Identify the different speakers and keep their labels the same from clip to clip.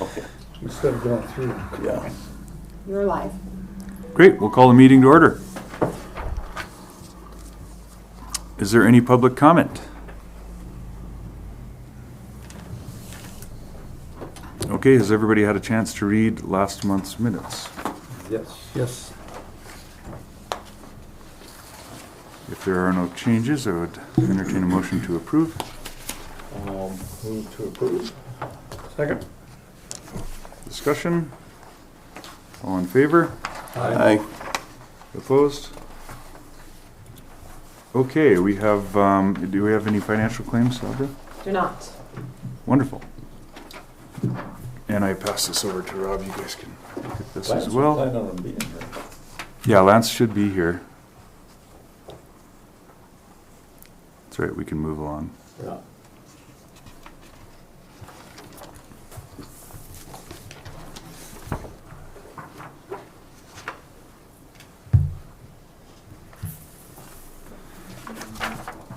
Speaker 1: Okay.
Speaker 2: Instead of going through.
Speaker 1: Yeah.
Speaker 3: You're live.
Speaker 4: Great, we'll call the meeting to order. Is there any public comment? Okay, has everybody had a chance to read last month's minutes?
Speaker 2: Yes. Yes.
Speaker 4: If there are no changes, I would entertain a motion to approve.
Speaker 2: Move to approve. Second.
Speaker 4: Discussion? All in favor?
Speaker 1: Aye.
Speaker 4: Opposed? Okay, we have, do we have any financial claims, Sandra?
Speaker 3: Do not.
Speaker 4: Wonderful. And I pass this over to Rob, you guys can look at this as well.
Speaker 2: Plan on them being here.
Speaker 4: Yeah, Lance should be here. That's right, we can move along.
Speaker 2: Yeah.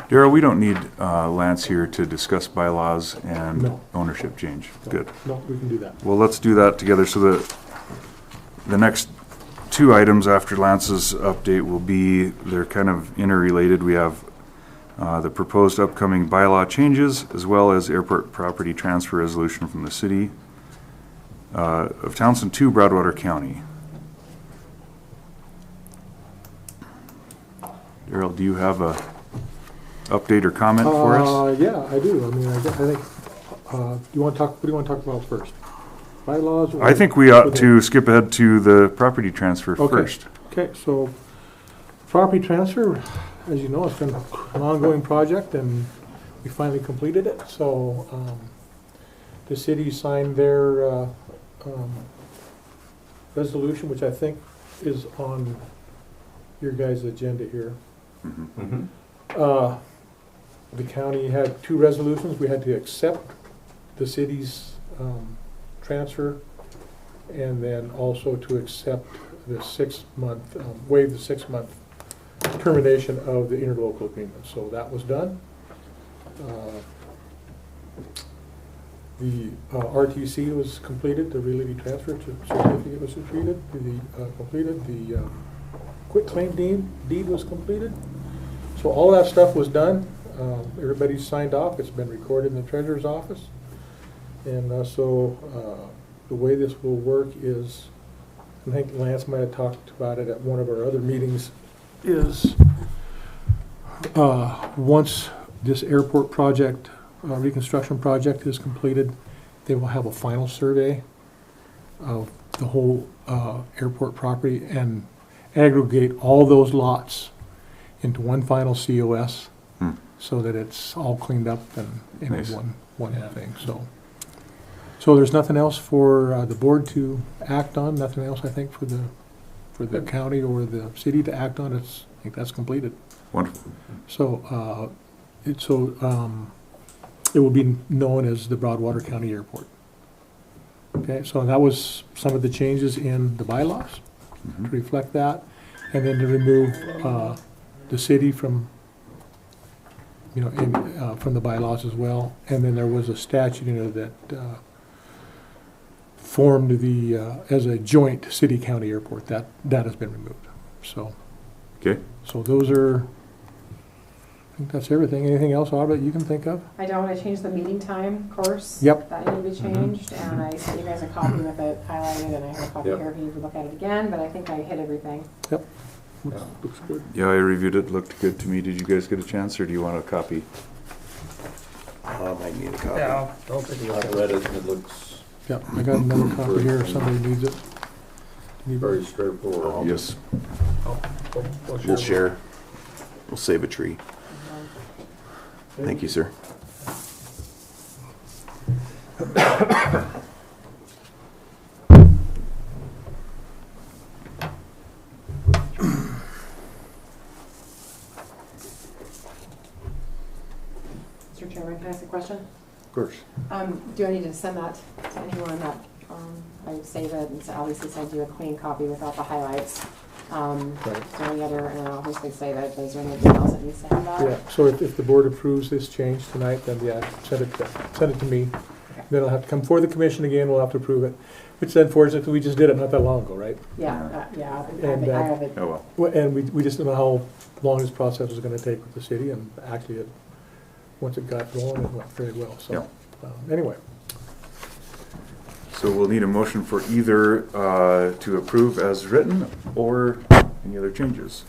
Speaker 4: Darryl, we don't need Lance here to discuss bylaws and
Speaker 2: No.
Speaker 4: ownership change. Good.
Speaker 2: No, we can do that.
Speaker 4: Well, let's do that together so that the next two items after Lance's update will be, they're kind of interrelated. We have the proposed upcoming bylaw changes as well as airport property transfer resolution from the city of Townsend to Broadwater County. Darryl, do you have a update or comment for us?
Speaker 2: Yeah, I do. I mean, I think, do you want to talk, what do you want to talk about first? Bylaws? Or
Speaker 4: I think we ought to skip ahead to the property transfer
Speaker 2: Okay.
Speaker 4: first.
Speaker 2: Okay, so property transfer, as you know, it's been an ongoing project and we finally completed it. So the city signed their resolution, which I think is on your guys' agenda here. The county had two resolutions. We had to accept the city's transfer and then also to accept the 6 month, waive the 6 month termination of the interlocal agreement. So that was done. The RTC was completed, the realty transfer certificate was completed, the quitclaim deed was completed. So all that stuff was done. Everybody's signed off. It's been recorded in the treasurer's office. And so the way this will work is, I think Lance might have talked about it at one of our other meetings, is once this airport project, reconstruction project is completed, they will have a final survey of the whole airport property and aggregate all those lots into one final COS so that it's all cleaned up and in
Speaker 4: Nice.
Speaker 2: one thing. So there's nothing else for the board to act on, nothing else I think for the county or the city to act on. I think that's completed.
Speaker 4: Wonderful.
Speaker 2: So it will be known as the Broadwater County Airport. Okay, so that was some of the changes in the bylaws to reflect that, and then to remove the city from, from the bylaws as well. And then there was a statute, that formed the as a joint city-county airport. That has been removed. So,
Speaker 4: Okay.
Speaker 2: so those are. I think that's everything. Anything else, Aubrey, you can think of?
Speaker 3: I don't want to change the meeting time course.
Speaker 2: Yep.
Speaker 3: That needed to be changed, and I sent you guys a copy with it highlighted, and I have a copy here if you need to look at it again, but I think I hit everything.
Speaker 2: Yep. Looks good.
Speaker 4: Yeah, I reviewed it. Looked good to me. Did you guys get a chance, or do you want a copy?
Speaker 1: I might need a copy.
Speaker 2: Yeah,
Speaker 1: I'll take a look. I read it and it looks
Speaker 2: Yep, I got another copy here if somebody needs it.
Speaker 1: very straightforward.
Speaker 4: Yes.
Speaker 1: We'll share. We'll save a tree. Thank you, sir.
Speaker 3: Mr. Chairman, can I ask a question?
Speaker 4: Of course.
Speaker 3: Do I need to send that to anyone that I would save it and obviously send you a clean copy without the highlights? Is there any other, and I'll obviously save it, but is there anything else that needs to have that?
Speaker 2: Yeah, so if the board approves this change tonight, then yeah, send it to me. Then it'll have to come before the commission again, we'll have to approve it, which is unfortunate, 'cause we just did it not that long ago, right?
Speaker 3: Yeah,
Speaker 2: And,
Speaker 3: I have it.
Speaker 4: Oh, well.
Speaker 2: And we just don't know how long this process was gonna take with the city, and actually, once it got going, it went very well, so. Anyway,
Speaker 4: So we'll need a motion for either to approve as written or any other changes.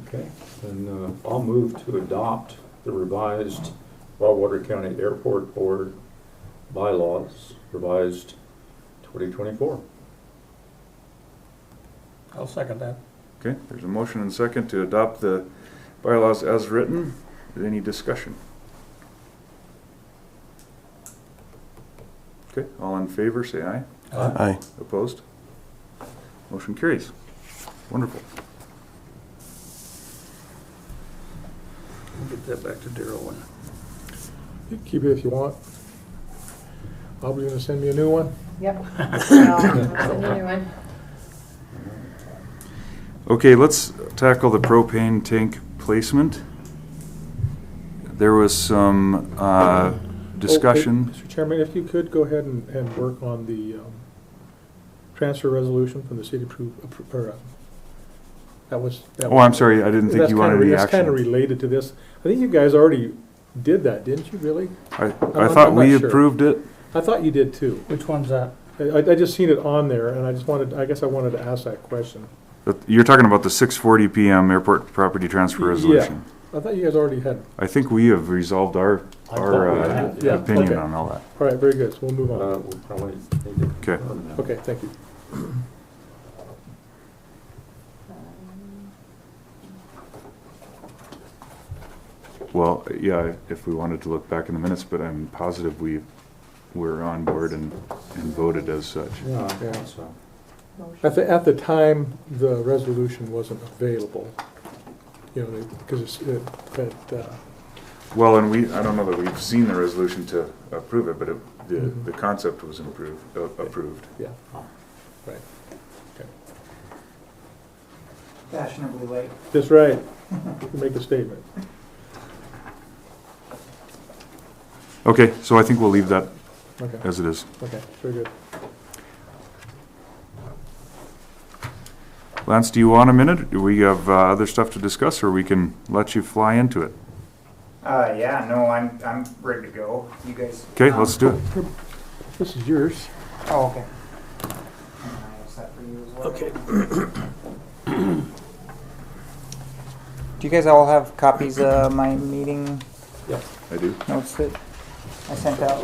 Speaker 1: Okay, then I'll move to adopt the revised Wildwater County Airport Board bylaws, revised 2024.
Speaker 2: I'll second that.
Speaker 4: Okay, there's a motion and second to adopt the bylaws as written. Is there any discussion? Okay, all in favor, say aye.
Speaker 1: Aye.
Speaker 4: Opposed? Motion carries. Wonderful.
Speaker 2: Get that back to Daryl. You can keep it if you want. Aubrey's gonna send me a new one.
Speaker 3: Yep. I'll send you a new one.
Speaker 4: Okay, let's tackle the propane tank placement. There was some discussion.
Speaker 2: Mr. Chairman, if you could go ahead and work on the transfer resolution from the city
Speaker 4: Oh, I'm sorry, I didn't think you wanted any
Speaker 2: That's kind of
Speaker 4: action.
Speaker 2: related to this. I think you guys already did that, didn't you, really?
Speaker 4: I
Speaker 2: I'm
Speaker 4: thought
Speaker 2: not
Speaker 4: we
Speaker 2: sure.
Speaker 4: approved it.
Speaker 2: I thought you did too.
Speaker 5: Which one's that?
Speaker 2: I just seen it on there, and I guess I wanted to ask that question.
Speaker 4: You're talking about the 6:40 PM airport property transfer resolution.
Speaker 2: I thought you guys already had.
Speaker 4: I think we have resolved our
Speaker 2: Yeah,
Speaker 4: opinion
Speaker 2: okay.
Speaker 4: on all that.
Speaker 2: All right, very good, so we'll move on.
Speaker 1: We'll probably need to
Speaker 4: Okay.
Speaker 1: confirm that.
Speaker 2: Okay, thank you.
Speaker 4: Well, yeah, if we wanted to look back in the minutes, but I'm positive we were on board and voted as such.
Speaker 1: Yeah, I
Speaker 2: Yeah.
Speaker 1: think so.
Speaker 2: At the time, the resolution wasn't available, you know, because
Speaker 4: Well, and I don't know that we've seen the resolution to approve it, but the concept was approved.
Speaker 2: yeah, right.
Speaker 5: Fashionably late.
Speaker 2: That's right. You can make a statement.
Speaker 4: Okay, so I think we'll leave that
Speaker 2: Okay,
Speaker 4: as it is.
Speaker 2: okay, very good.
Speaker 4: Lance, do you want a minute? Do we have other stuff to discuss, or we can let you fly into it?
Speaker 5: Yeah, no, I'm ready to go. You guys.
Speaker 4: Okay, let's do it.
Speaker 2: This is yours.
Speaker 5: Oh, okay. And I have that for you as well.
Speaker 2: Okay.
Speaker 5: Do you guys all have copies of my meeting
Speaker 4: I do.
Speaker 5: notes that I sent out?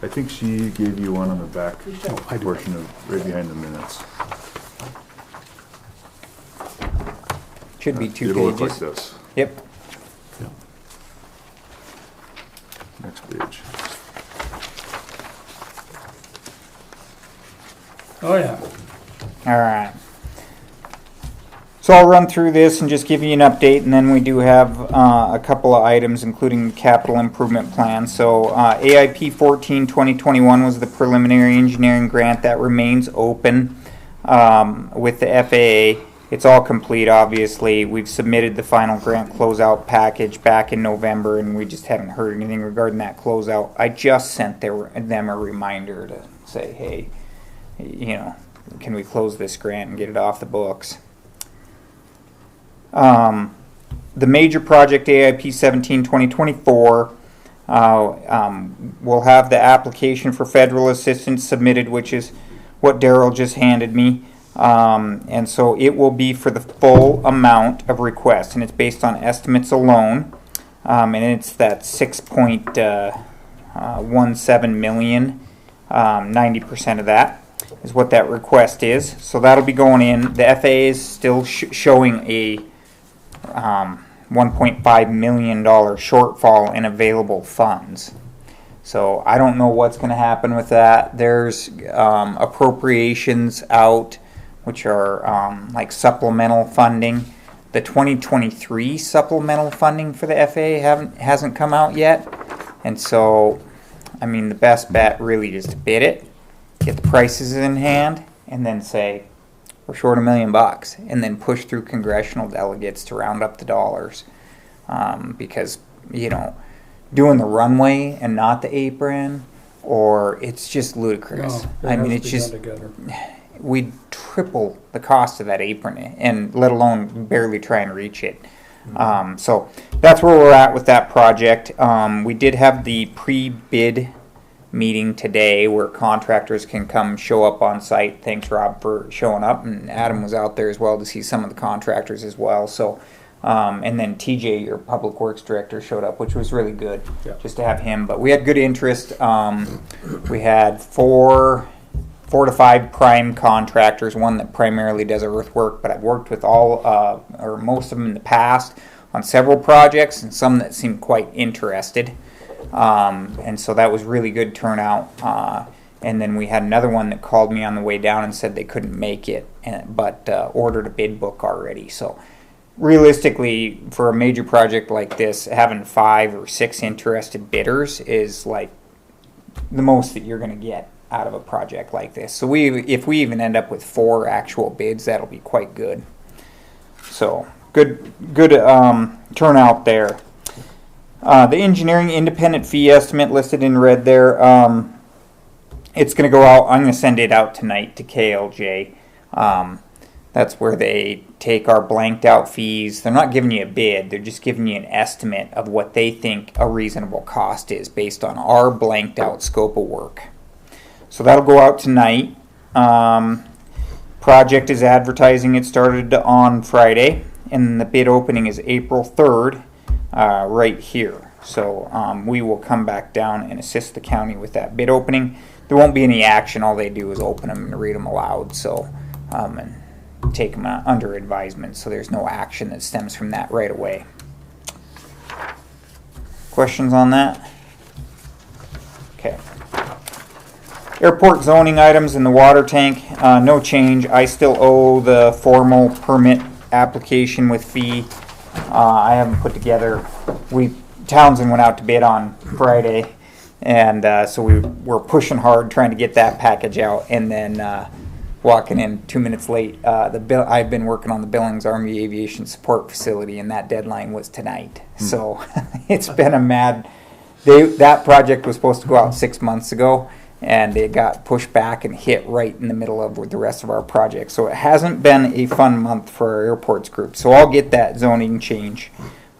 Speaker 4: I think she gave you one on the back portion of, right behind the minutes.
Speaker 5: Should be 2
Speaker 4: It'll look like
Speaker 5: pages.
Speaker 4: this.
Speaker 5: Yep.
Speaker 4: Next page.
Speaker 2: Oh, yeah.
Speaker 5: All right. So I'll run through this and just give you an update, and then we do have a couple of items, including capital improvement plan. So AIP 14-2021 was the preliminary engineering grant that remains open with the FAA. It's all complete, obviously. We've submitted the final grant closeout package back in November, and we just haven't heard anything regarding that closeout. I just sent them a reminder to say, hey, you know, can we close this grant and get it off the books? The major project AIP 17-2024 will have the application for federal assistance submitted, which is what Daryl just handed me. And so it will be for the full amount of request, and it's based on estimates alone. And it's that 6.17 million. 90% of that is what that request is. So that'll be going in. The FAA is still showing a $1.5 million shortfall in available funds. So I don't know what's going to happen with that. There's appropriations out which are like supplemental funding. The 2023 supplemental funding for the FAA hasn't come out yet, and so, I mean, the best bet really is to bid it, get the prices in hand, and then say, we're short $1 million, and then push through congressional delegates to round up the dollars. Because, you know, doing the runway and not the apron, or it's just ludicrous.
Speaker 2: No,
Speaker 5: I mean, it's just, we'd triple the cost of that apron, and let alone barely try and reach it. So that's where we're at with that project. We did have the pre-bid meeting today where contractors can come show up on site. Thanks, Rob, for showing up, and Adam was out there as well to see some of the contractors as well. So, and then TJ, your public works director, showed up, which was really good, just to have him. But we had good interest. We had four to five prime contractors, one that primarily does earthwork, but I've worked with all or most of them in the past on several projects, and some that seemed quite interested. And so that was really good turnout. And then we had another one that called me on the way down and said they couldn't make it, but ordered a bid book already. So realistically, for a major project like this, having 5 or 6 interested bidders is like the most that you're going to get out of a project like this. So if we even end up with 4 actual bids, that'll be quite good. So good turnout there. The engineering independent fee estimate listed in red there. It's going to go out. I'm going to send it out tonight to KLJ. That's where they take our blanked out fees. They're not giving you a bid. They're just giving you an estimate of what they think a reasonable cost is based on our blanked out scope of work. So that'll go out tonight. Project is advertising. It started on Friday, and the bid opening is April 3rd, right here. So we will come back down and assist the county with that bid opening. There won't be any action. All they do is open them and read them aloud. So and take them under advisement. So there's no action that stems from that right away. Questions on that? Okay. Airport zoning items in the water tank, no change. I still owe the formal permit application with fee. I haven't put together. Townsend went out to bid on Friday, and so we're pushing hard trying to get that package out. And then walking in 2 minutes late. I've been working on the Billings Army Aviation Support Facility, and that deadline was tonight. So it's been a mad. That project was supposed to go out 6 months ago, and it got pushed back and hit right in the middle of the rest of our project. So it hasn't been a fun month for our airports group. So I'll get that zoning change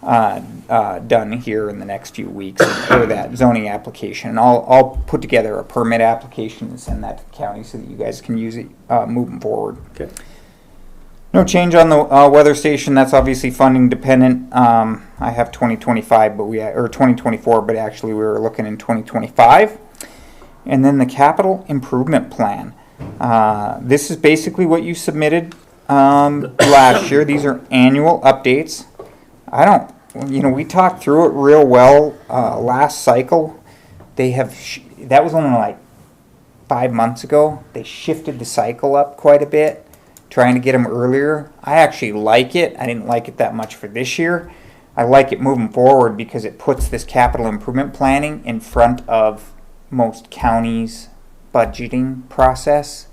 Speaker 5: done here in the next few weeks, or that zoning application. And I'll put together a permit application and send that to the county so that you guys can use it moving forward.
Speaker 2: Okay.
Speaker 5: No change on the weather station. That's obviously funding dependent. I have 2025, or 2024, but actually we were looking in 2025. And then the capital improvement plan. This is basically what you submitted last year. These are annual updates. We talked through it real well last cycle. That was only like 5 months ago. They shifted the cycle up quite a bit, trying to get them earlier. I actually like it. I didn't like it that much for this year. I like it moving forward because it puts this capital improvement planning in front of most counties' budgeting process,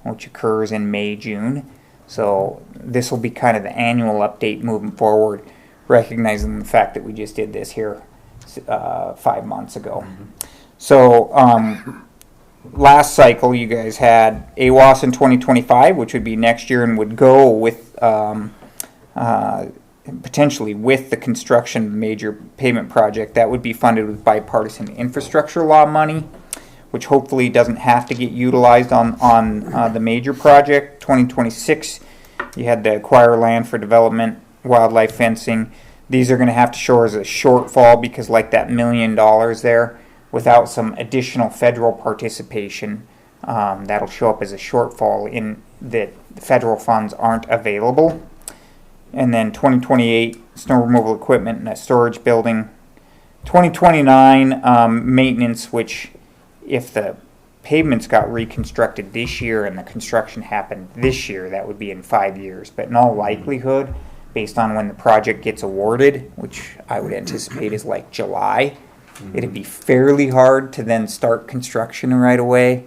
Speaker 5: which occurs in May, June. So this will be kind of the annual update moving forward, recognizing the fact that we just did this here 5 months ago. Mm-hmm. So last cycle you guys had AWAS in 2025, which would be next year and would go with potentially with the construction of the major pavement project. That would be funded with bipartisan infrastructure law money, which hopefully doesn't have to get utilized on the major project. 2026, you had to acquire land for development, wildlife fencing. These are going to have to show as a shortfall because like that $1 million there, without some additional federal participation, that'll show up as a shortfall in that the federal funds aren't available. And then 2028, snow removal equipment and a storage building. 2029, maintenance, which if the pavements got reconstructed this year and the construction happened this year, that would be in 5 years. But in all likelihood, based on when the project gets awarded, which I would anticipate is like July, it'd be fairly hard to then start construction right away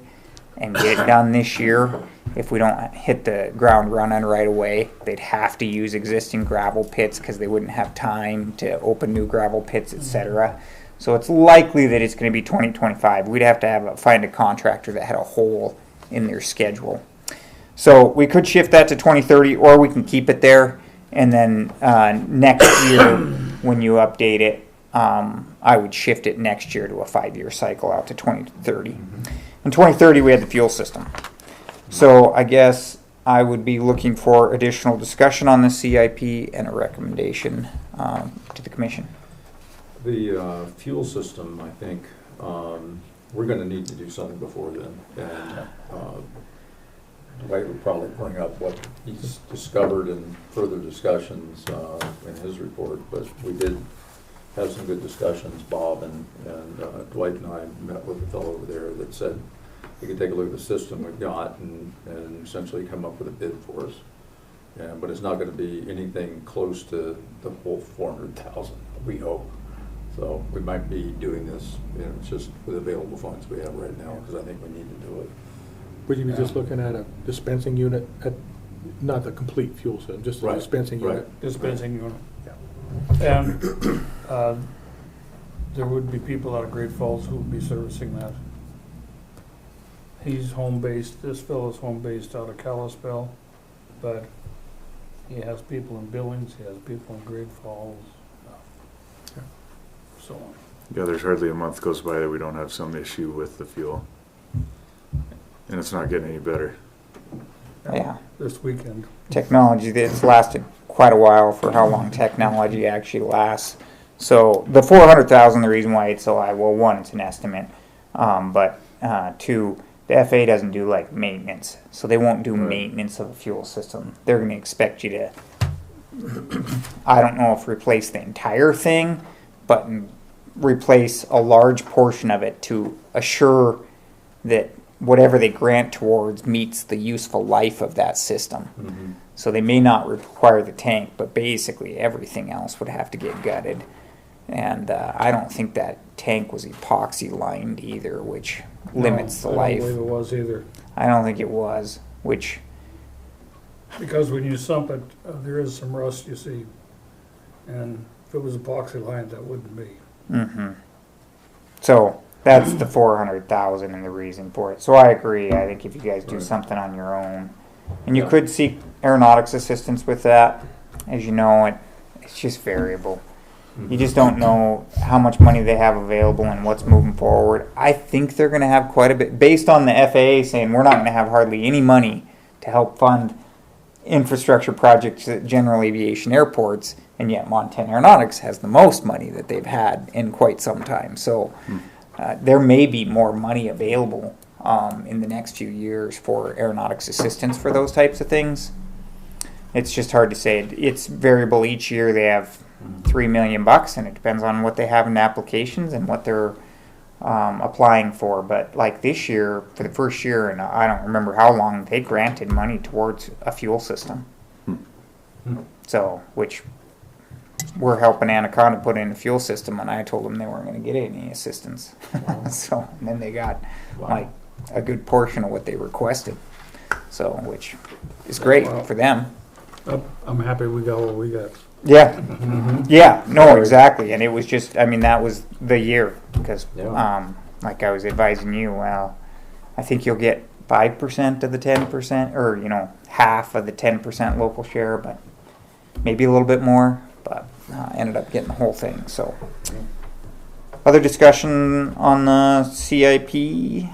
Speaker 5: and get it done this year. If we don't hit the ground running right away, they'd have to use existing gravel pits because they wouldn't have time to open new gravel pits, etc. So it's likely that it's going to be 2025. We'd have to find a contractor that had a hole in their schedule. So we could shift that to 2030, or we can keep it there, and then next year when you update it, I would shift it next year to a 5-year cycle out to 2030. In 2030, we had the fuel system. So I guess I would be looking for additional discussion on the CIP and a recommendation to the commission.
Speaker 1: The fuel system, I think, we're gonna need to do something before then. And Dwight would probably bring up what he's discovered in further discussions in his report, but we did have some good discussions. Bob and Dwight and I met with a fellow over there that said he could take a look at the system we've got and essentially come up with a bid for us. But it's not gonna be anything close to the whole 400,000, we hope. So we might be doing this, it's just with available funds we have right now, because I think we need to do it.
Speaker 2: Would you be just looking at a dispensing unit, not the complete fuel system, just a
Speaker 1: Right,
Speaker 2: dispensing
Speaker 1: right.
Speaker 2: unit?
Speaker 6: Dispensing unit.
Speaker 2: Yeah.
Speaker 6: And there would be people out of Great Falls who would be servicing that. He's home-based, this fellow's home-based out of Kalispell, but he has people in Billings, he has people in Great Falls, so on.
Speaker 4: Yeah, there's hardly a month goes by that we don't have some issue with the fuel. And it's not getting any better.
Speaker 5: Yeah.
Speaker 6: This weekend.
Speaker 5: Technology that's lasted quite a while for how long technology actually lasts. So the 400,000, the reason why it's so high, well, one, it's an estimate, but two, the FAA doesn't do like maintenance, so they won't do maintenance of a fuel system. They're going to expect you to, I don't know if replace the entire thing, but replace a large portion of it to assure that whatever they grant towards meets the useful life of that system.
Speaker 1: Mm-hmm.
Speaker 5: So they may not require the tank, but basically everything else would have to get gutted. And I don't think that tank was epoxy lined either, which limits the
Speaker 6: I
Speaker 5: life.
Speaker 6: don't believe it was either.
Speaker 5: I don't think it was, which,
Speaker 6: Because when you sump it, there is some rust, you see. And if it was epoxy lined, that wouldn't be.
Speaker 5: so that's the 400,000 and the reason for it. So I agree. I think if you guys do
Speaker 1: Right.
Speaker 5: something on your own, and you could seek aeronautics assistance with that, as you know, it's just variable. You just don't know how much money they have available and what's moving forward. I think they're going to have quite a bit, based on the FAA saying we're not going to have hardly any money to help fund infrastructure projects at general aviation airports, and yet Montana Aeronautics has the most money that they've had in quite some time. So there may be more money available in the next few years for aeronautics assistance for those types of things. It's just hard to say. It's variable each year. They have $3 million, and it depends on what they have in applications and what they're applying for. But like this year, for the first year, and I don't remember how long, they granted money towards a fuel system. So, which we're helping Anaconda put in a fuel system, and I told them they weren't going to get any assistance. So, and then they got like a good portion of what they requested. So, which is great for them.
Speaker 6: I'm happy we got what we got.
Speaker 5: Yeah, yeah, no, exactly, and it was just, I mean, that was the year, because,
Speaker 1: Yeah.
Speaker 5: like I was advising you, well, I think you'll get 5% of the 10%, or, you know, half of the 10% local share, but maybe a little bit more, but ended up getting the whole thing, so. Other discussion on the CIP,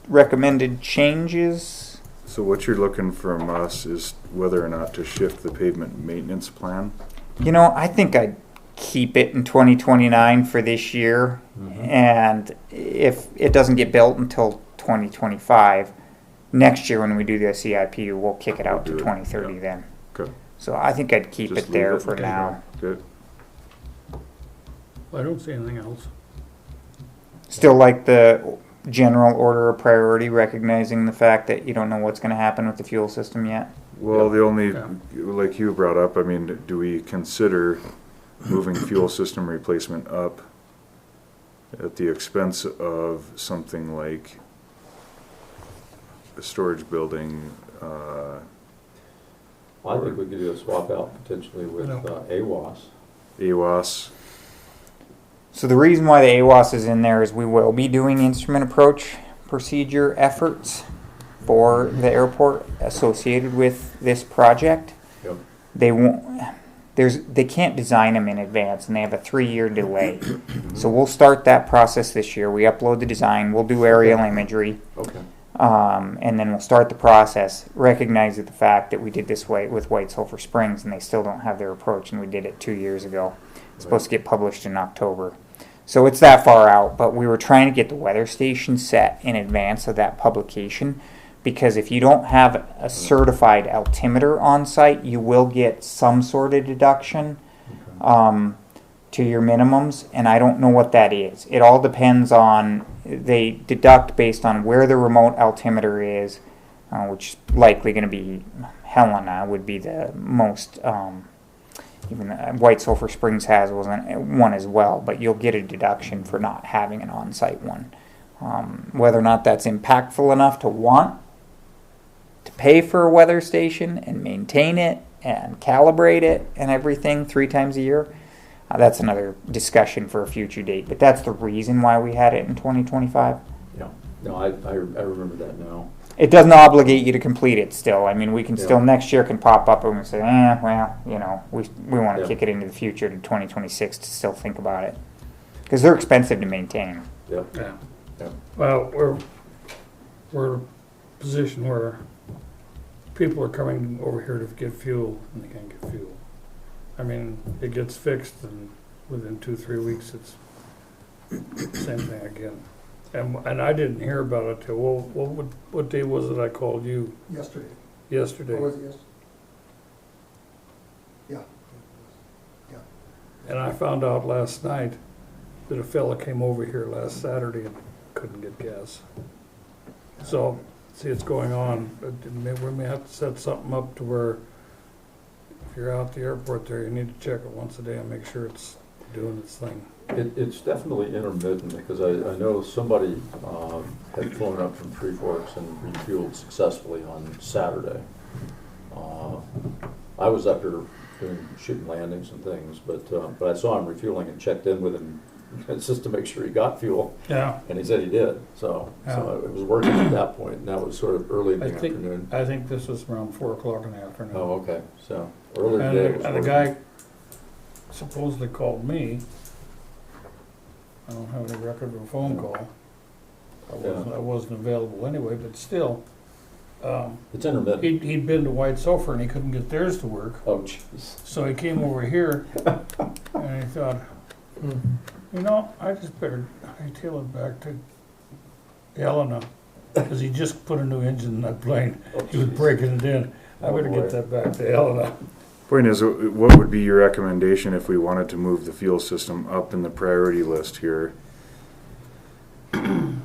Speaker 5: recommended changes?
Speaker 4: So what you're looking from us is whether or not to shift the pavement maintenance plan?
Speaker 5: You know, I think I'd keep it in 2029 for this year, and if it doesn't get built until 2025, next year when we do the CIP, we'll kick it out to
Speaker 4: We'll do it,
Speaker 5: 2030
Speaker 4: yeah.
Speaker 5: then.
Speaker 4: Okay.
Speaker 5: So I think I'd keep
Speaker 4: Just
Speaker 5: it there
Speaker 4: leave it.
Speaker 5: for
Speaker 4: Okay.
Speaker 5: now.
Speaker 4: Good.
Speaker 6: I don't see anything else.
Speaker 5: Still like the general order of priority, recognizing the fact that you don't know what's going to happen with the fuel system yet.
Speaker 4: Well, the only,
Speaker 6: Yeah.
Speaker 4: like you brought up, I mean, do we consider moving fuel system replacement up at the expense of something like a storage building?
Speaker 1: I think we could do a swap out potentially with
Speaker 6: No.
Speaker 1: AWAS.
Speaker 4: AWAS.
Speaker 5: So the reason why the AWAS is in there is we will be doing instrument approach procedure efforts for the airport associated with this project.
Speaker 1: Yep.
Speaker 5: They won't. They can't design them in advance, and they have a 3-year delay. So we'll start that process this year. We upload the design. We'll do aerial imagery.
Speaker 1: Okay.
Speaker 5: And then we'll start the process, recognize the fact that we did this way with White Sulphur Springs and they still don't have their approach, and we did it 2 years ago. It's supposed to get published in October. So it's that far out, but we were trying to get the weather station set in advance of that publication, because if you don't have a certified altimeter on site, you will get some sort of deduction to your minimums, and I don't know what that is. It all depends on, they deduct based on where the remote altimeter is, which is likely going to be Helena would be the most, even White Sulphur Springs has one as well, but you'll get a deduction for not having an on-site one. Whether or not that's impactful enough to want to pay for a weather station and maintain it and calibrate it and everything 3 times a year, that's another discussion for a future date. But that's the reason why we had it in 2025.
Speaker 1: Yeah. No, I remember that now.
Speaker 5: It doesn't obligate you to complete it still. I mean, we can still,
Speaker 1: Yeah.
Speaker 5: next year can pop up and we say, well, you know, we want to
Speaker 1: Yeah.
Speaker 5: kick it into the future to 2026 to still think about it. Because they're expensive to maintain.
Speaker 1: Yep.
Speaker 6: Yeah.
Speaker 1: Yep.
Speaker 6: Well, we're in a position where people are coming over here to get fuel, and they can't get fuel. I mean, it gets fixed, and within 2-3 weeks, it's same thing again. And I didn't hear about it till, well, what day was it I called you?
Speaker 7: Yesterday.
Speaker 6: Yesterday.
Speaker 7: Or was it yesterday? Yeah. Yeah.
Speaker 6: And I found out last night that a fella came over here last Saturday and couldn't get gas. So, see, it's going on, but we may have to set something up to where if you're out at the airport there, you need to check it once a day and make sure it's doing its thing.
Speaker 1: It's definitely intermittent, because I know somebody had flown up from Three Forks and refueled successfully on Saturday. I was up here doing shooting landings and things, but I saw him refueling and checked in with him just to make sure he got fuel,
Speaker 6: Yeah.
Speaker 1: and he said he did. So it was working at that point, and that was sort of early in the afternoon.
Speaker 6: I think this was around 4 o'clock in the afternoon.
Speaker 1: Oh, okay. So early in the day. it was
Speaker 6: And the
Speaker 1: working.
Speaker 6: guy supposedly called me. I don't have any record of a phone call. I wasn't available anyway, but still,
Speaker 1: It's intermittent.
Speaker 6: he'd been to White Sulphur and he couldn't get theirs to work.
Speaker 1: Oh, jeez.
Speaker 6: So he came over here and he thought, you know, I just better hightail it back to Helena, because he just put a new engine in that plane.
Speaker 1: Oh,
Speaker 6: He was
Speaker 1: jeez.
Speaker 6: breaking it in. I
Speaker 1: Oh,
Speaker 6: better
Speaker 1: boy.
Speaker 6: get that back to Helena.
Speaker 4: Point is, what would be your recommendation if we wanted to move the fuel system up in the priority list here?
Speaker 5: I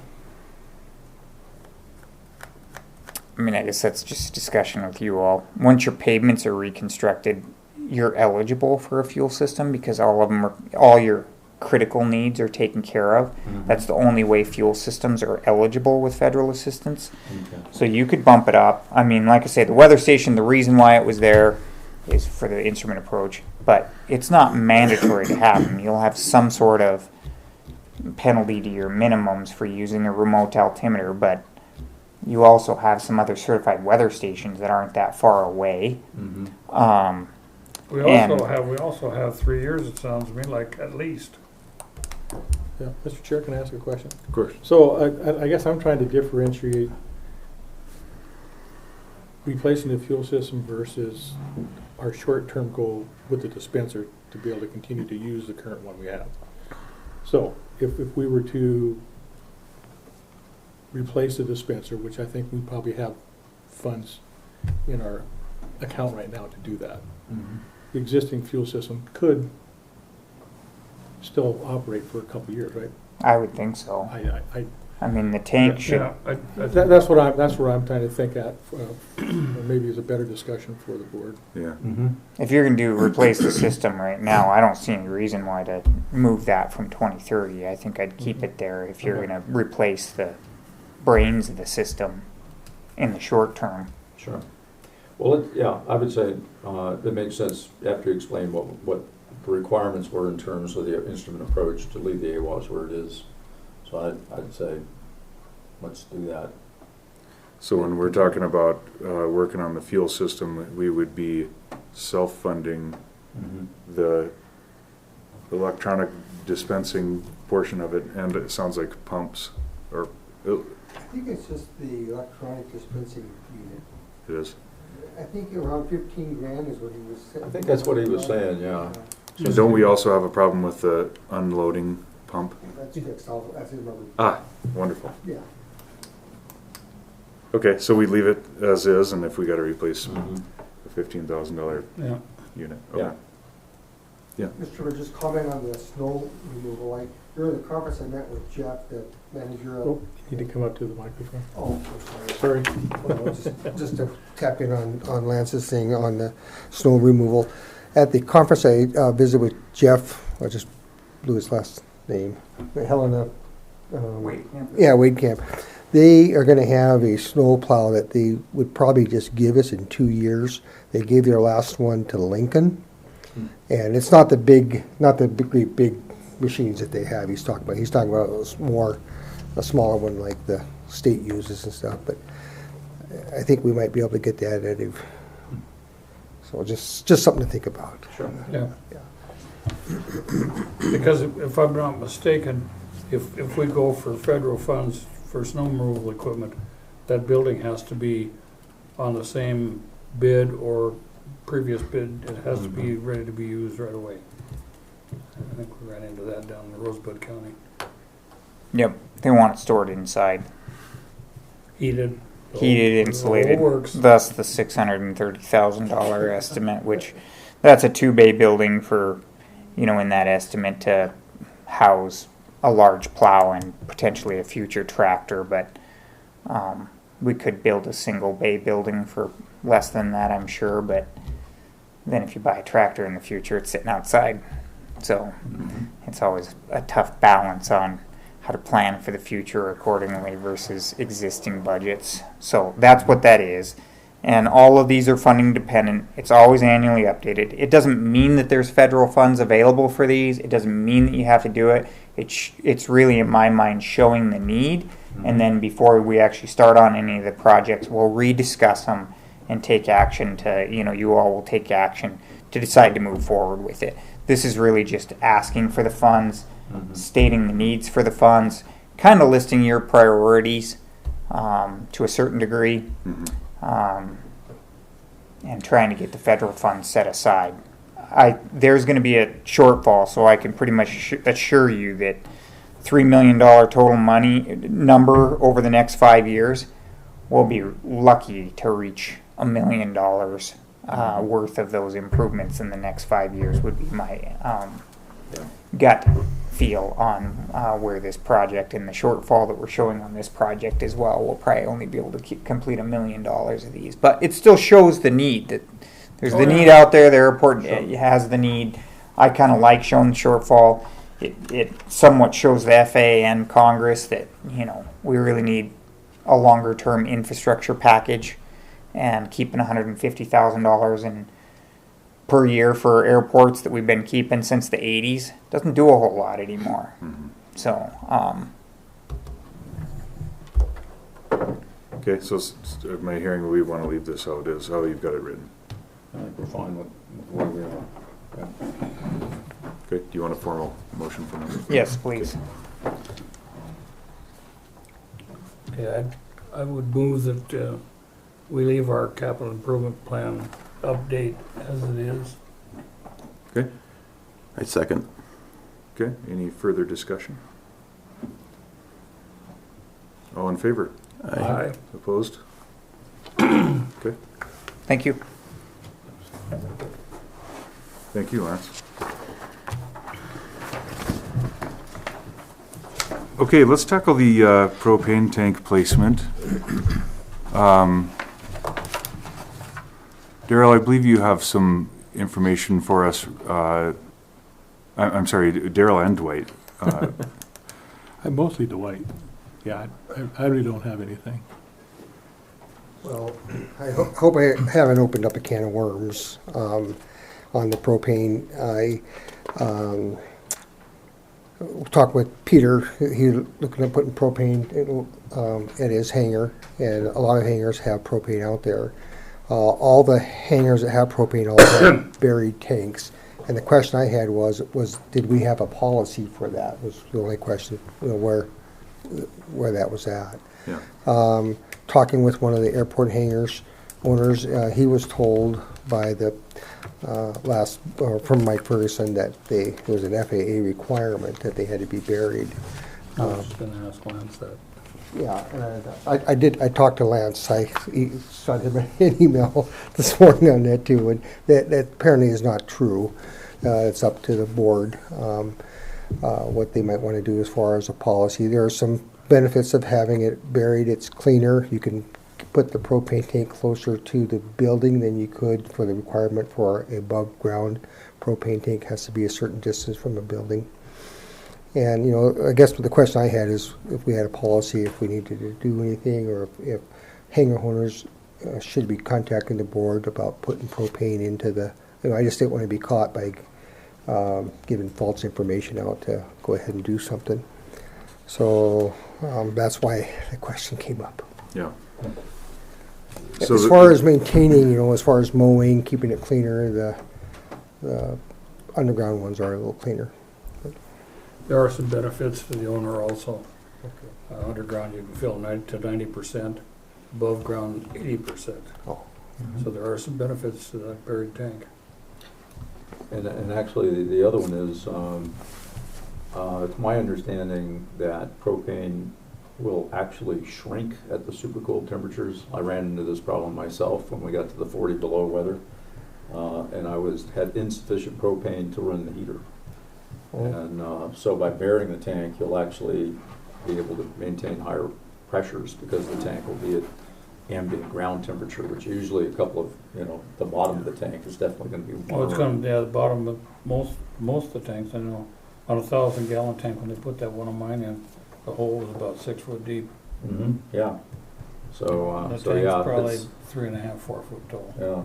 Speaker 5: mean, I guess that's just a discussion with you all. Once your pavements are reconstructed, you're eligible for a fuel system because all your critical needs are taken care of. That's the only way fuel systems are eligible with federal assistance.
Speaker 1: Okay.
Speaker 5: So you could bump it up. I mean, like I say, the weather station, the reason why it was there is for the instrument approach, but it's not mandatory to have them. You'll have some sort of penalty to your minimums for using a remote altimeter, but you also have some other certified weather stations that aren't that far away.
Speaker 1: Mm-hmm.
Speaker 6: We
Speaker 5: And-
Speaker 6: also have 3 years, it sounds to me like, at least.
Speaker 2: Yeah, Mr. Chair, can I ask a question?
Speaker 4: Of course.
Speaker 2: So I guess I'm trying to differentiate replacing the fuel system versus our short-term goal with the dispenser to be able to continue to use the current one we have. So if we were to replace the dispenser, which I think we probably have funds in our account right now to do that,
Speaker 1: Mm-hmm.
Speaker 2: the existing fuel system could still operate for a couple of years, right?
Speaker 5: I would think so.
Speaker 2: I
Speaker 5: I mean, the tank should,
Speaker 6: Yeah, I
Speaker 2: That's what I'm trying to think at, maybe is a better discussion for the board.
Speaker 4: Yeah.
Speaker 5: if you're gonna replace the system right now, I don't see any reason why to move that from 2030. I think I'd keep it there if you're gonna replace the brains of the system in the short term.
Speaker 1: Sure. Well, yeah, I would say it makes sense after you explain what the requirements were in terms of the instrument approach to leave the AWAS where it is. So I'd say, let's do that.
Speaker 4: So when we're talking about working on the fuel system, we would be self-funding the electronic dispensing portion of it, and it sounds like pumps, or
Speaker 7: I think it's just the electronic dispensing unit.
Speaker 4: it is.
Speaker 7: I think around 15 grand is what he was saying.
Speaker 1: I think that's what he was saying, yeah.
Speaker 4: And don't we also have a problem with the unloading pump?
Speaker 7: That's fixed, as I remember.
Speaker 4: Ah, wonderful.
Speaker 7: Yeah.
Speaker 4: Okay, so we leave it as is, and if we gotta replace
Speaker 1: Mhm.
Speaker 4: the $15,000
Speaker 6: yeah.
Speaker 4: unit.
Speaker 1: Yeah.
Speaker 4: Okay.
Speaker 7: Mr. Chairman, just comment on the snow removal. During the conference, I met with Jeff, the manager of.
Speaker 2: Oh, you need to come up to the microphone.
Speaker 7: Oh, I'm sorry.
Speaker 2: Sorry.
Speaker 7: Well, just to tap in on Lance's thing on the snow removal. At the conference, I visited with Jeff, I just blew his last name, Helena. Yeah, Wade Camp. They are gonna have a snow plow that they would probably just give us in 2 years. They gave their last one to Lincoln. And it's not the big machines that they have he's talking about a smaller one like the state uses and stuff, but I think we might be able to get that additive. So just something to think about.
Speaker 1: Sure.
Speaker 6: Yeah. Because if I'm not mistaken, if we go for federal funds for snow removal equipment, that building has to be on the same bid or previous bid. It has to be ready to be used right away. I think we ran into that down in Rosebud County.
Speaker 5: Yep, they want it stored inside,
Speaker 6: Heated.
Speaker 5: heated,
Speaker 6: the
Speaker 5: insulated,
Speaker 6: whole works.
Speaker 5: thus the $630,000 estimate, which that's a 2-bay building for, in that estimate to house a large plow and potentially a future tractor, but we could build a single bay building for less than that, I'm sure, but then if you buy a tractor in the future, it's sitting outside. So it's always a tough balance on how to plan for the future accordingly versus existing budgets. So that's what that is. And all of these are funding dependent. It's always annually updated. It doesn't mean that there's federal funds available for these. It doesn't mean that you have to do it. It's really, in my mind, showing the need. And then before we actually start on any of the projects, we'll rediscuss them and take action to, you all will take action to decide to move forward with it. This is really just asking for the funds, stating the needs for the funds, kind of listing your priorities to a certain degree, and trying to get the federal funds set aside. There's going to be a shortfall, so I can pretty much assure you that $3 million total money number over the next 5 years, we'll be lucky to reach $1 million worth of those improvements in the next 5 years would be my gut feel on where this project and the shortfall that we're showing on this project as well. We'll probably only be able to complete $1 million of these, but it still shows the need that there's the need out there. The airport has the need. I kind of like showing the shortfall. It somewhat shows the FAA and Congress that we really need a longer term infrastructure package, and keeping $150,000 in per year for airports that we've been keeping since the 80s doesn't do a whole lot anymore. So
Speaker 4: Okay, so am I hearing we want to leave this how it is, how you've got it written?
Speaker 1: I think we're fine with where we are. Yeah.
Speaker 4: Okay, do you want a formal motion from us?
Speaker 5: yes, please.
Speaker 6: Okay, I would move that we leave our capital improvement plan update as it is.
Speaker 4: Okay,
Speaker 8: I second.
Speaker 4: okay, any further discussion? All in favor?
Speaker 6: Aye.
Speaker 4: Opposed? Okay,
Speaker 5: Thank you.
Speaker 4: thank you, Lance. Okay, let's tackle the propane tank placement. Daryl, I believe you have some information for us. I'm sorry, Daryl and Dwight.
Speaker 2: I'm mostly Dwight. Yeah, I really don't have anything.
Speaker 7: Well, I hope I haven't opened up a can of worms on the propane. I talked with Peter. He's looking at putting propane at his hangar, and a lot of hangars have propane out there. All the hangars that have propane all have buried tanks. And the question I had was did we have a policy for that? Was the only question, where that was at.
Speaker 4: Yeah.
Speaker 7: Talking with one of the airport hangars owners, he was told by the from Mike Ferguson that there was an FAA requirement that they had to be buried.
Speaker 6: I was just gonna ask Lance that.
Speaker 7: Yeah, and I talked to Lance. He sent him an email this morning on that too, and that apparently is not true. It's up to the board what they might want to do as far as a policy. There are some benefits of having it buried. It's cleaner. You can put the propane tank closer to the building than you could for the requirement for above ground propane tank has to be a certain distance from the building. And, I guess the question I had is if we had a policy, if we needed to do anything, or if hangar owners should be contacting the board about putting propane into the, I just didn't want to be caught by giving false information out to go ahead and do something. So that's why the question came up.
Speaker 4: Yeah.
Speaker 7: As far as maintaining, as far as mowing, keeping it cleaner, the underground ones are a little cleaner.
Speaker 6: There are some benefits to the owner also. Underground you can fill 90%, above ground 80%.
Speaker 7: Oh.
Speaker 6: So there are some benefits to that buried tank.
Speaker 1: And actually, the other one is, it's my understanding that propane will actually shrink at the supercooled temperatures. I ran into this problem myself when we got to the 40 below weather, and I had insufficient propane to run the heater.
Speaker 7: Oh.
Speaker 1: And so by burying the tank, you'll actually be able to maintain higher pressures because the tank will be at ambient ground temperature, which usually a couple of, the bottom of the tank is definitely going to be warmer.
Speaker 6: Well, it's going to, the bottom of most of the tanks, I know, on a 1,000-gallon tank, when they put that one of mine in, the hole was about 6 foot deep.
Speaker 1: Mm-hmm. Yeah. So,
Speaker 6: The
Speaker 1: so
Speaker 6: tank's
Speaker 1: yeah,
Speaker 6: probably
Speaker 1: it's,
Speaker 6: 3.5, 4 foot tall.
Speaker 1: yeah.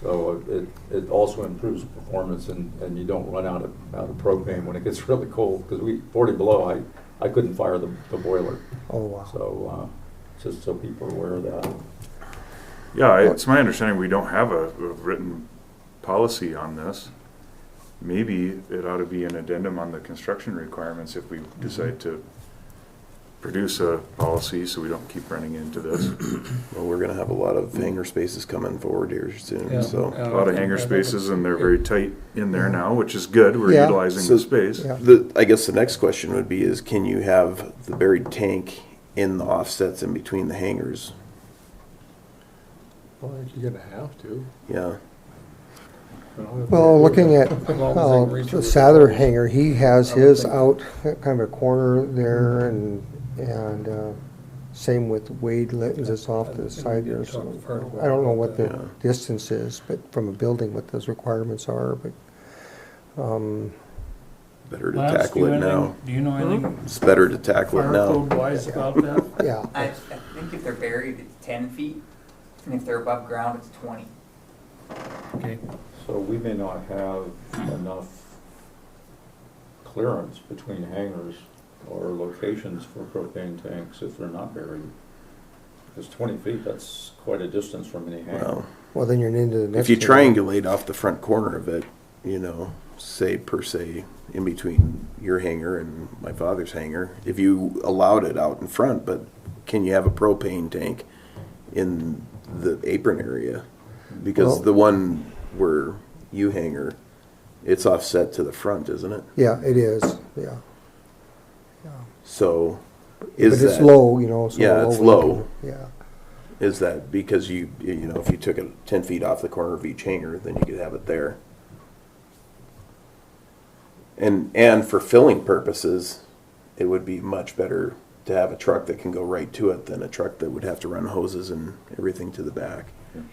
Speaker 1: So it also improves performance, and you don't run out of propane when it gets really cold. Because 40 below, I couldn't fire the boiler.
Speaker 7: Oh, wow.
Speaker 1: So just so people are aware of that.
Speaker 4: Yeah, it's my understanding we don't have a written policy on this. Maybe it ought to be an addendum on the construction requirements if we decide to produce a policy so we don't keep running into this.
Speaker 8: Well, we're gonna have a lot of hangar spaces coming forward here soon,
Speaker 6: Yeah.
Speaker 8: so.
Speaker 4: A lot of hangar spaces, and they're very tight in there now, which is good. We're
Speaker 7: Yeah.
Speaker 4: utilizing
Speaker 8: So-
Speaker 4: the space.
Speaker 7: Yeah.
Speaker 8: I guess the next question would be is, can you have the buried tank in the offsets in between the hangars?
Speaker 2: Well, I think you're gonna have to.
Speaker 8: Yeah,
Speaker 7: Well, looking at
Speaker 6: As long as they can reach
Speaker 7: the
Speaker 6: it.
Speaker 7: Sather hangar, he has his out kind of a corner there, and same with Wade Litton's, it's off to the side there. So I don't know what the
Speaker 8: Yeah.
Speaker 7: distance is, but from a building, what those requirements are, but,
Speaker 8: better to
Speaker 6: Lance,
Speaker 8: tackle it now.
Speaker 6: do you know anything
Speaker 8: It's better to tackle it
Speaker 6: fire
Speaker 8: now.
Speaker 6: code wise about that?
Speaker 7: yeah.
Speaker 5: I think if they're buried, it's 10 feet, and if they're above ground, it's 20.
Speaker 6: Okay.
Speaker 1: So we may not have enough clearance between hangars or locations for propane tanks if they're not buried. Because 20 feet, that's quite a distance from any hangar.
Speaker 8: Well,
Speaker 7: Well, then you're into the next.
Speaker 8: if you
Speaker 7: hangar.
Speaker 8: triangulate off the front corner of it, say per se, in between your hangar and my father's hangar, if you allowed it out in front, but can you have a propane tank in the apron area? Because
Speaker 7: Well-
Speaker 8: the one where you hangar, it's offset to the front, isn't it?
Speaker 7: Yeah, it is, yeah.
Speaker 8: So,
Speaker 7: But
Speaker 8: is
Speaker 7: it's
Speaker 8: that,
Speaker 7: low, so.
Speaker 8: Yeah, it's low.
Speaker 7: Yeah.
Speaker 8: is that because if you took it 10 feet off the corner of each hangar, then you could have it there? And for filling purposes, it would be much better to have a truck that can go right to it than a truck that would have to run hoses and everything to the back.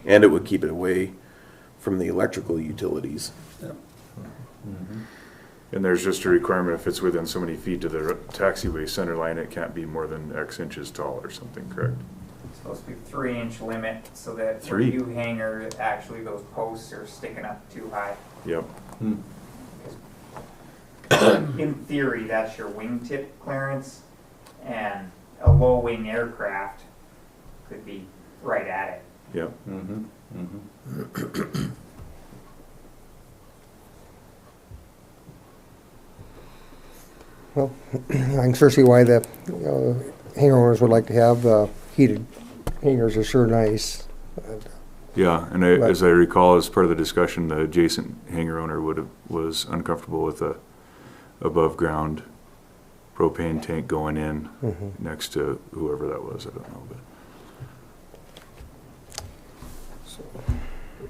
Speaker 8: And it would keep it away from the electrical utilities.
Speaker 4: And there's just a requirement, if it's within so many feet of the taxiway center line, it can't be more than X inches tall or something, correct?
Speaker 5: It's supposed to be 3-inch limit so that where
Speaker 4: 3?
Speaker 5: you hanger, actually those posts are sticking up too high.
Speaker 4: Yep.
Speaker 5: In theory, that's your wingtip clearance, and a low wing aircraft could be right at it.
Speaker 4: Yep.
Speaker 7: Well, I can sure see why the hangar owners would like to have heated hangars. Are sure nice.
Speaker 4: Yeah, and as I recall, as part of the discussion, the adjacent hangar owner was uncomfortable with a above ground propane tank going in next to whoever that was. I don't know, but.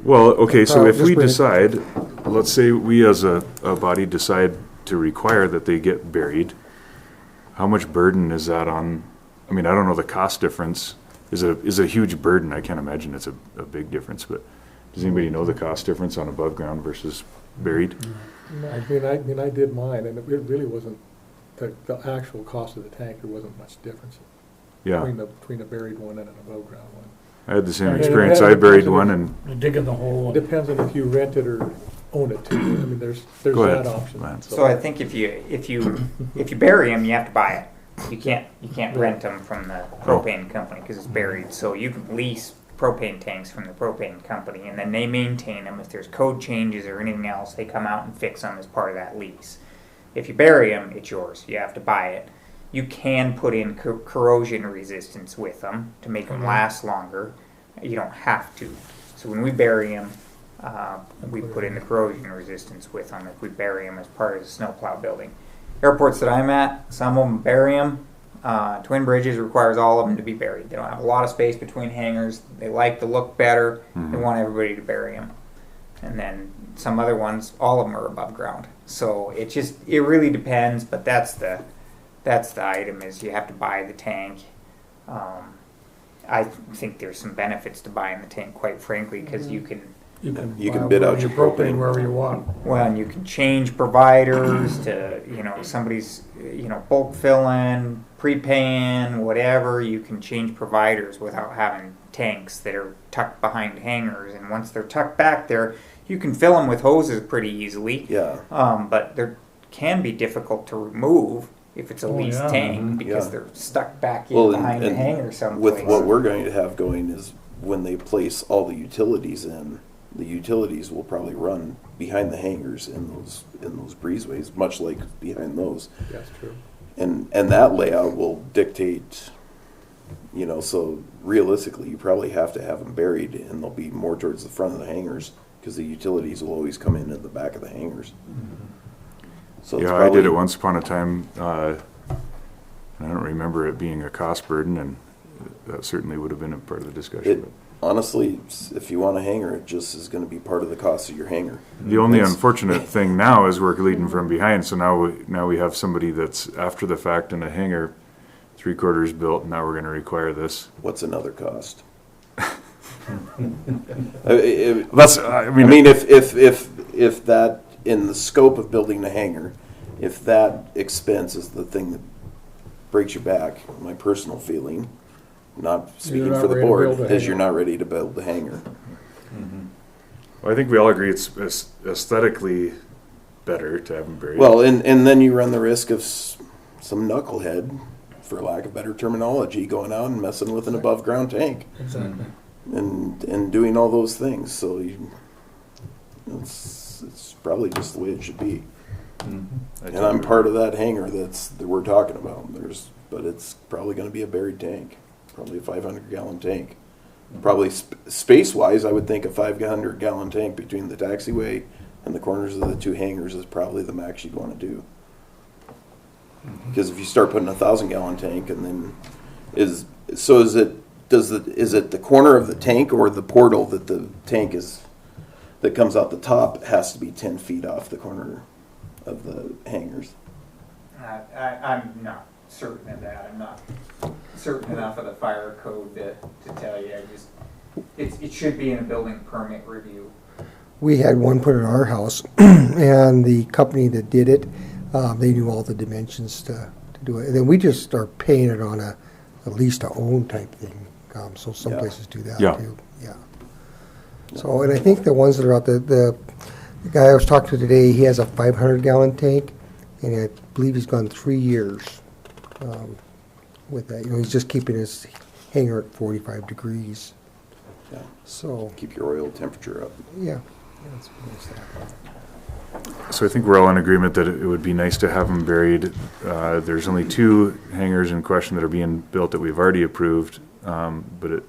Speaker 4: Well, okay, so if we decide, let's say we as a body decide to require that they get buried, how much burden is that on? I mean, I don't know the cost difference is a huge burden. I can't imagine it's a big difference, but does anybody know the cost difference on above ground versus buried?
Speaker 2: I mean, I did mine, and it really wasn't, the actual cost of the tank, there wasn't much difference
Speaker 4: Yeah,
Speaker 2: between a buried one and an above ground one.
Speaker 4: I had the same
Speaker 2: Yeah,
Speaker 4: experience.
Speaker 2: yeah,
Speaker 4: I buried
Speaker 2: yeah.
Speaker 4: one and,
Speaker 6: You're digging the hole.
Speaker 2: It depends on if you rent it or own it too. I mean, there's
Speaker 4: Go ahead,
Speaker 2: that option.
Speaker 4: Lance.
Speaker 5: So I think if you bury them, you have to buy it. You can't rent them from the propane company because it's buried. So you can lease propane tanks from the propane company, and then they maintain them. If there's code changes or anything else, they come out and fix them as part of that lease. If you bury them, it's yours. You have to buy it. You can put in corrosion resistance with them to make them last longer. You don't have to. So when we bury them, we put in the corrosion resistance with them if we bury them as part of the snowplow building. Airports that I'm at, some of them bury them. Twin Bridges requires all of them to be buried. They don't have a lot of space between hangars. They like to look better. They want everybody to bury them. And then some other ones, all of them are above ground. So it really depends, but that's the item is you have to buy the tank. I think there's some benefits to buying the tank, quite frankly, because you can
Speaker 8: bid out your propane
Speaker 6: wherever you want.
Speaker 5: Well, and you can change providers to, somebody's, bulk filling, prepaying, whatever. You can change providers without having tanks that are tucked behind hangars. And once they're tucked back there, you can fill them with hoses pretty easily.
Speaker 8: Yeah.
Speaker 5: But they can be difficult to remove if it's a leased tank because they're stuck back in behind the hangar someplace.
Speaker 8: With what we're going to have going is when they place all the utilities in, the utilities will probably run behind the hangars in those breezeways, much like behind those.
Speaker 2: That's true.
Speaker 8: And that layout will dictate, so realistically, you probably have to have them buried, and they'll be more towards the front of the hangars because the utilities will always come in at the back of the hangars. So it's
Speaker 4: yeah, I did it once upon a time. I don't remember it being a cost burden, and that certainly would have been a part of the discussion.
Speaker 8: Honestly, if you want a hangar, it just is going to be part of the cost of your hangar.
Speaker 4: The only unfortunate thing now is we're leading from behind. So now we have somebody that's after the fact in a hangar, 3/4 built. And now we're going to require this.
Speaker 8: What's another cost?
Speaker 4: That's
Speaker 8: I mean, if that in the scope of building the hangar, if that expense is the thing that breaks your back, my personal feeling, not speaking
Speaker 2: not
Speaker 8: for the
Speaker 2: ready to
Speaker 8: board,
Speaker 2: build a
Speaker 8: is
Speaker 2: hangar.
Speaker 8: you're not ready to build the hangar.
Speaker 4: Well, I think we all agree it's aesthetically better to have them buried.
Speaker 8: Well, and then you run the risk of some knucklehead, for lack of better terminology, going out and messing with an above ground tank
Speaker 6: Exactly.
Speaker 8: and doing all those things. So it's probably just the way it should be. And I'm part of that hangar that we're talking about. But it's probably going to be a buried tank, probably a 500-gallon tank. Probably space-wise, I would think a 500-gallon tank between the taxiway and the corners of the two hangars is probably the max you'd want to do. Because if you start putting a 1,000-gallon tank, and then is it the corner of the tank or the portal that the tank that comes out the top has to be 10 feet off the corner of the hangars?
Speaker 5: I'm not certain of that. I'm not certain enough of the fire code to tell you. It should be in a building permit review.
Speaker 7: We had one put in our house, and the company that did it, they knew all the dimensions to do it. And then we just are paying it on a lease to own type thing. So some
Speaker 8: Yeah.
Speaker 7: places do that
Speaker 4: Yeah.
Speaker 7: too. Yeah. So, and I think the ones that are out, the guy I was talking to today, he has a 500-gallon tank, and I believe he's gone 3 years with that. You know, he's just keeping his hangar at 45 degrees.
Speaker 8: Yeah.
Speaker 7: So,
Speaker 8: Keep your oil temperature up.
Speaker 7: yeah. That's that.
Speaker 4: So I think we're all in agreement that it would be nice to have them buried. There's only 2 hangars in question that are being built that we've already approved, but it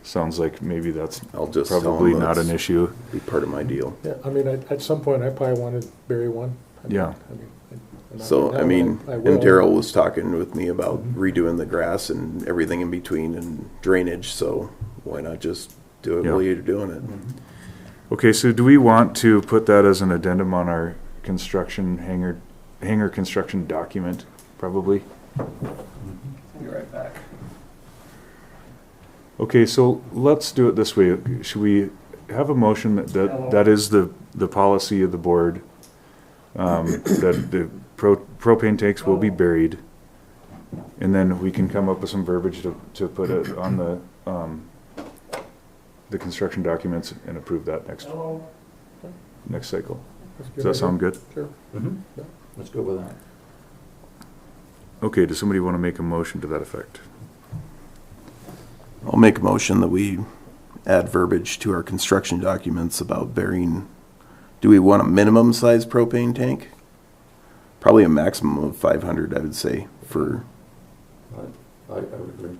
Speaker 4: sounds like maybe that's
Speaker 8: I'll just tell
Speaker 4: probably
Speaker 8: them
Speaker 4: not an
Speaker 8: that's-
Speaker 4: issue.
Speaker 8: Be part of my deal.
Speaker 2: Yeah, I mean, at some point, I probably want to bury one.
Speaker 4: Yeah.
Speaker 2: I'm not
Speaker 8: So,
Speaker 2: right
Speaker 8: I
Speaker 2: now,
Speaker 8: mean,
Speaker 2: but I
Speaker 8: and
Speaker 2: will.
Speaker 8: Daryl was talking with me about redoing the grass and everything in between and drainage, so why not just do it
Speaker 4: Yeah.
Speaker 8: while you're doing it?
Speaker 4: Okay, so do we want to put that as an addendum on our construction hangar construction document, probably?
Speaker 6: Be right back.
Speaker 4: Okay, so let's do it this way. Should we have a motion that is the policy of the board, that the propane tanks will be buried, and then we can come up with some verbiage to put it on the construction documents and approve that next cycle. Does that sound good?
Speaker 2: Sure.
Speaker 1: Let's go with that.
Speaker 4: Okay, does somebody want to make a motion to that effect?
Speaker 8: I'll make a motion that we add verbiage to our construction documents about burying, do we want a minimum size propane tank? Probably a maximum of 500, I would say, for,
Speaker 1: I would agree.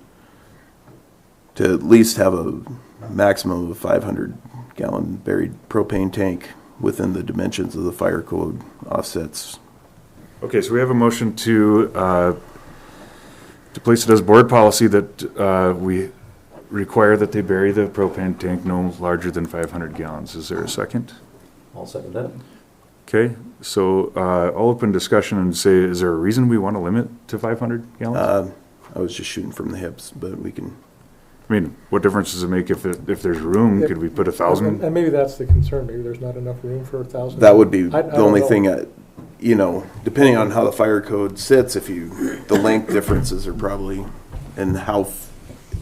Speaker 8: to at least have a maximum of 500-gallon buried propane tank within the dimensions of the fire code offsets.
Speaker 4: Okay, so we have a motion to place it as board policy that we require that they bury the propane tank no larger than 500 gallons. Is there a second?
Speaker 1: I'll second that.
Speaker 4: Okay, so I'll open discussion and say, is there a reason we want to limit to 500 gallons?
Speaker 8: I was just shooting from the hips, but we can,
Speaker 4: I mean, what difference does it make if there's room?
Speaker 2: Yeah.
Speaker 4: Could we put 1,000?
Speaker 2: And maybe that's the concern, maybe there's not enough room for 1,000.
Speaker 8: that would be
Speaker 2: I
Speaker 8: the
Speaker 2: don't
Speaker 8: only
Speaker 2: know.
Speaker 8: thing, you know, depending on how the fire code sits, the length differences are probably, and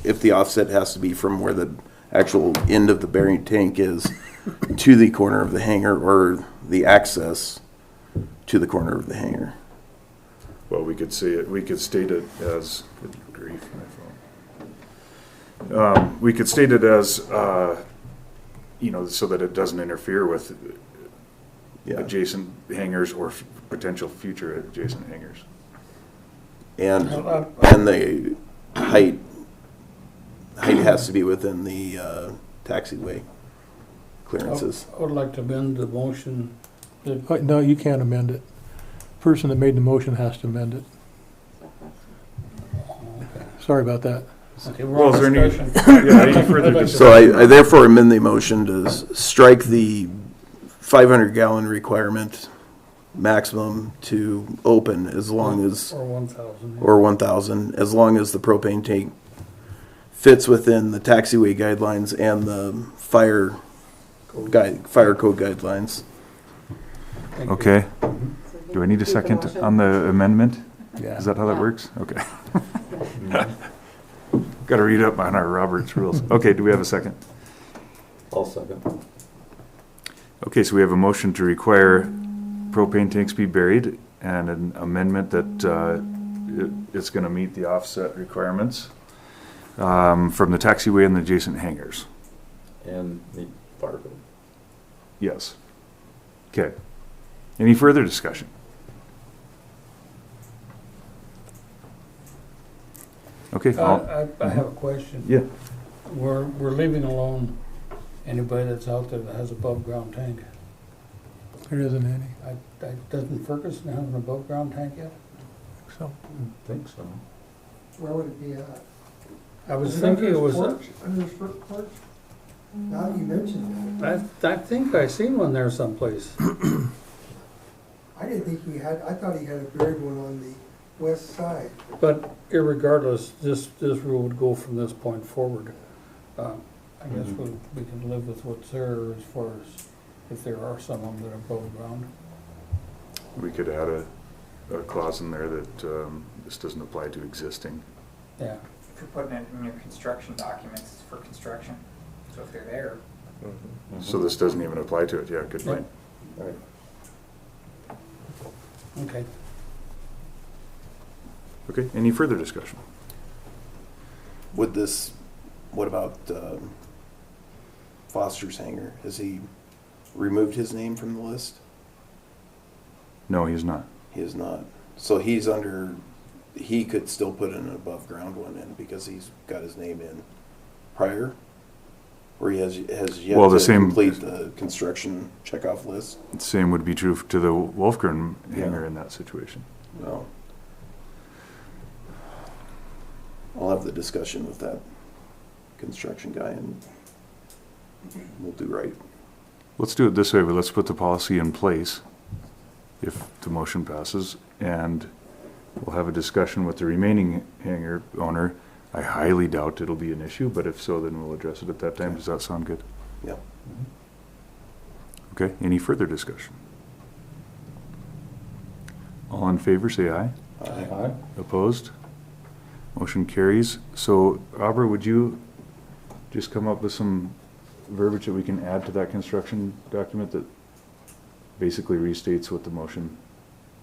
Speaker 8: if the offset has to be from where the actual end of the buried tank is to the corner of the hangar, or the access to the corner of the hangar.
Speaker 4: Well, we could say it, we could state it as, good grief, my phone. We could state it as, you know, so that it doesn't interfere with
Speaker 8: Yeah,
Speaker 4: adjacent hangars or potential future adjacent hangars.
Speaker 8: and the height has to be within the taxiway clearances.
Speaker 6: I would like to amend the motion.
Speaker 2: No, you can't amend it. Person that made the motion has to amend it. Sorry about that.
Speaker 6: Okay, we're
Speaker 4: Well,
Speaker 6: on
Speaker 4: is there any-
Speaker 6: discussion.
Speaker 4: Yeah, any further discussion?
Speaker 8: So I therefore amend the motion to strike the 500-gallon requirement maximum to open as long as,
Speaker 6: Or 1,000.
Speaker 8: or 1,000, as long as the propane tank fits within the taxiway guidelines and the fire code guidelines.
Speaker 6: Thank you.
Speaker 4: Okay, do I need a second on the amendment?
Speaker 2: Yeah.
Speaker 4: Is that how that
Speaker 3: Yeah.
Speaker 4: works? Okay. Got to read up on our Roberts rules. Okay, do we have a second?
Speaker 1: I'll second.
Speaker 4: Okay, so we have a motion to require propane tanks be buried and an amendment that it's going to meet the offset requirements from the taxiway and the adjacent hangars.
Speaker 1: And the fire code.
Speaker 4: Yes. Okay. Any further discussion? Okay.
Speaker 6: I have a question.
Speaker 4: Yeah.
Speaker 6: We're leaving alone anybody that's out there that has above ground tank.
Speaker 2: There isn't any,
Speaker 6: Doesn't Ferguson have an above ground tank yet?
Speaker 2: so.
Speaker 1: I think so.
Speaker 7: Where would it be at?
Speaker 6: I was thinking it was,
Speaker 7: Under his front porch? Now you mentioned that.
Speaker 6: I think I seen one there someplace.
Speaker 7: I didn't think he had, I thought he had a buried one on the west side.
Speaker 6: But irregardless, this rule would go from this point forward. I guess we can live with what's there as far as if there are some of them that are above ground.
Speaker 4: We could add a clause in there that this doesn't apply to existing.
Speaker 6: Yeah.
Speaker 5: If you're putting it in your construction documents, it's for construction. So if they're there,
Speaker 4: So this doesn't even apply to it, yeah, good point.
Speaker 1: Right.
Speaker 6: Okay.
Speaker 4: Okay, any further discussion?
Speaker 8: Would this, what about Foster's hangar? Has he removed his name from the list?
Speaker 4: No, he's not.
Speaker 8: He is not. So he's under, he could still put an above ground one in because he's got his name in prior? Or he has yet
Speaker 4: Well, the
Speaker 8: to
Speaker 4: same-
Speaker 8: complete the construction checkoff list?
Speaker 4: Same would be true to the Wolfgren hangar in that situation.
Speaker 8: No. I'll have the discussion with that construction guy and we'll do right.
Speaker 4: Let's do it this way, but let's put the policy in place if the motion passes, and we'll have a discussion with the remaining hangar owner. I highly doubt it'll be an issue, but if so, then we'll address it at that time. Does that sound good?
Speaker 8: Yep.
Speaker 4: Okay, any further discussion? All in favor, say aye.
Speaker 1: Aye.
Speaker 4: Opposed? Motion carries. So, Aubrey, would you just come up with some verbiage that we can add to that construction document that basically restates what the motion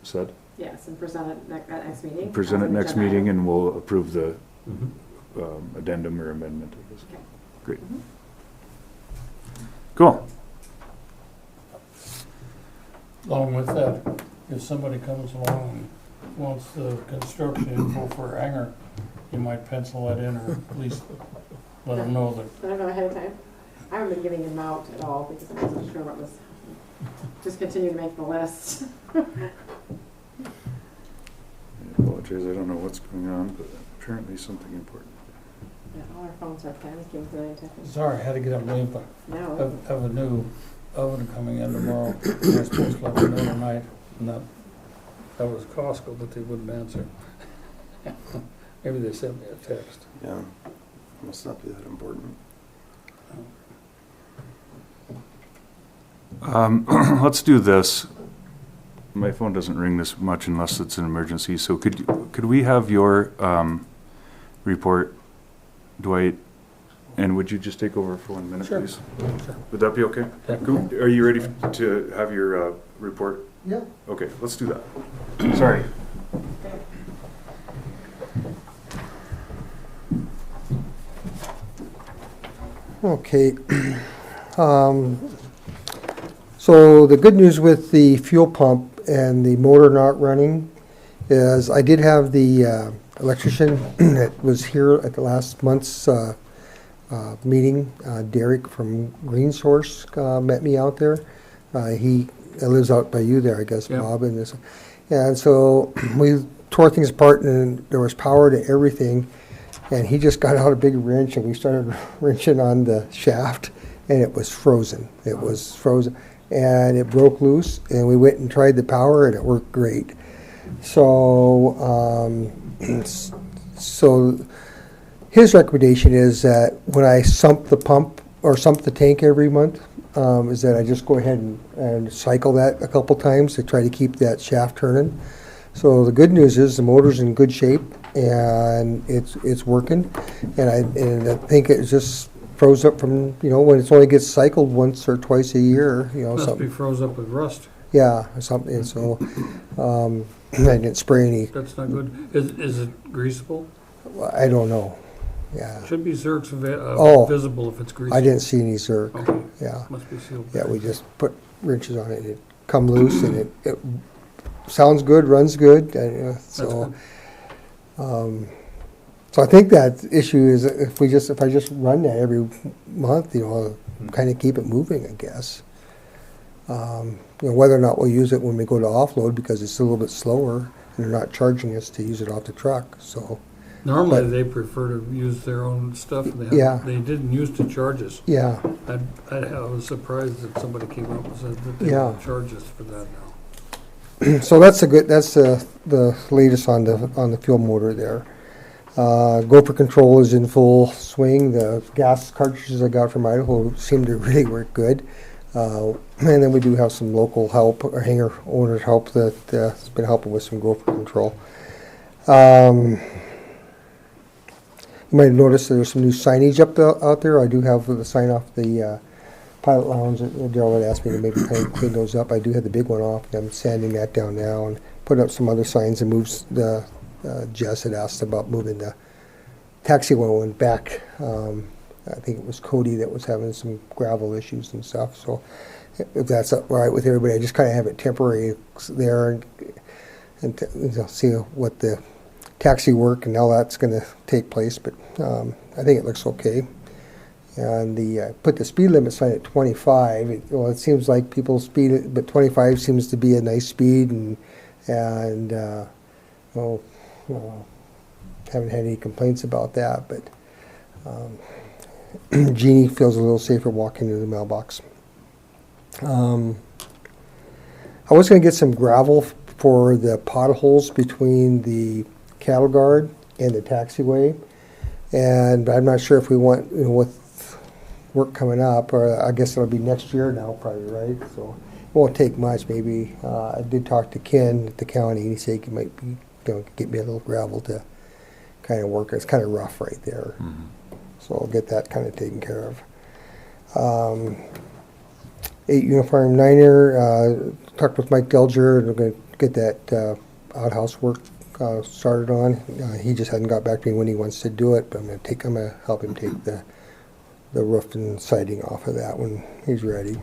Speaker 4: said?
Speaker 3: Yes, and present it at next meeting.
Speaker 4: Present it next meeting and we'll approve the
Speaker 1: Mhm.
Speaker 4: addendum or amendment, I guess.
Speaker 3: Okay.
Speaker 4: Great. Cool.
Speaker 6: Along with that, if somebody comes along and wants the construction info for a hangar, you might pencil that in or at least let them know that.
Speaker 3: I don't know ahead of time. I haven't been giving them out at all because I wasn't sure what was, just continue to make the list.
Speaker 4: I apologize, I don't know what's going on, but apparently something important.
Speaker 3: Yeah, all our phones are panicking today, Tiffany.
Speaker 6: Sorry, I had to get up late, but
Speaker 3: No.
Speaker 6: I have a new oven coming in tomorrow. I was supposed to let them know tonight, and that was Costco, but they wouldn't answer. Maybe they sent me a text.
Speaker 8: Yeah. Must not be that important.
Speaker 4: Let's do this. My phone doesn't ring this much unless it's an emergency, so could we have your report, Dwight, and would you just take over for 1 minute,
Speaker 6: Sure.
Speaker 4: please? Would that be okay?
Speaker 6: Yeah.
Speaker 4: Cool. Are you ready to have your report?
Speaker 7: Yeah.
Speaker 4: Okay, let's do that. Sorry.
Speaker 7: Okay. So the good news with the fuel pump and the motor not running is I did have the electrician that was here at the last month's meeting, Derek from Green Source, met me out there. He lives out by you there, I guess,
Speaker 6: Yeah.
Speaker 7: Bob. And so we tore things apart and there was power to everything. And he just got out a big wrench and we started wrenching on the shaft and it was frozen. It was frozen and it broke loose and we went and tried the power and it worked great. So, so his recommendation is that when I sump the pump or sump the tank every month, is that I just go ahead and cycle that a couple times to try to keep that shaft turning. So the good news is the motor's in good shape and it's working, and I think it just froze up from when it only gets cycled once or twice a year,
Speaker 6: Must be
Speaker 7: something.
Speaker 6: froze up with rust.
Speaker 7: Yeah, or something. And so I didn't spray any.
Speaker 6: That's not good. Is it greasable?
Speaker 7: I don't know. Yeah,
Speaker 6: Should be Zerk's
Speaker 7: Oh.
Speaker 6: visible if it's greasable.
Speaker 7: I didn't see any Zerk.
Speaker 6: Okay,
Speaker 7: Yeah,
Speaker 6: must be sealed.
Speaker 7: yeah. We just put wrenches on it. And it come loose and it sounds good, runs good.
Speaker 6: That's
Speaker 7: So.
Speaker 6: good.
Speaker 7: So I think that issue is if I just run that every month, I'll kind of keep it moving, I guess. Whether or not we'll use it when we go to offload because it's a little bit slower and they're not charging us to use it off the truck. So
Speaker 6: Normally,
Speaker 7: but-
Speaker 6: they prefer to use their own stuff.
Speaker 7: Yeah.
Speaker 6: They didn't used to charge us.
Speaker 7: yeah,
Speaker 6: I was surprised that somebody came up and said that they
Speaker 7: Yeah.
Speaker 6: would charge us for that now.
Speaker 7: So that's the latest on the fuel motor there. Gopher control is in full swing. The gas cartridges I got from Idaho seem to really work good. And then we do have some local help, or hangar owners help that's been helping with some Gopher control. You might have noticed that there's some new signage out there. I do have the sign off the pilot lounge. Daryl had asked me to maybe kind of clean those up. I do have the big one off, and I'm sanding that down now and put up some other signs and moves the Jess had asked about moving the taxiway one back. I think it was Cody that was having some gravel issues and stuff. So if that's all right with everybody, I just kind of have it temporary there and see what the taxi work and how that's going to take place. But I think it looks okay. And put the speed limit sign at 25. It seems like people speed it, but 25 seems to be a nice speed, and haven't had any complaints about that. But Jeannie feels a little safer walking to the mailbox. I was going to get some gravel for the potholes between the cattle guard and the taxiway, and I'm not sure if we want, with work coming up, or I guess it'll be next year now, probably, right? So it won't take much. Maybe I did talk to Ken at the county, and he said he might be get me a little gravel to kind of work. It's kind of rough right there, so I'll get that kind of taken care of. 8 Uniform Niner, talked with Mike Delger, and we're going to get that outhouse work started on. He just hadn't got back to me when he wants to do it, but I'm going to help him take the roof and siding off of that when he's ready.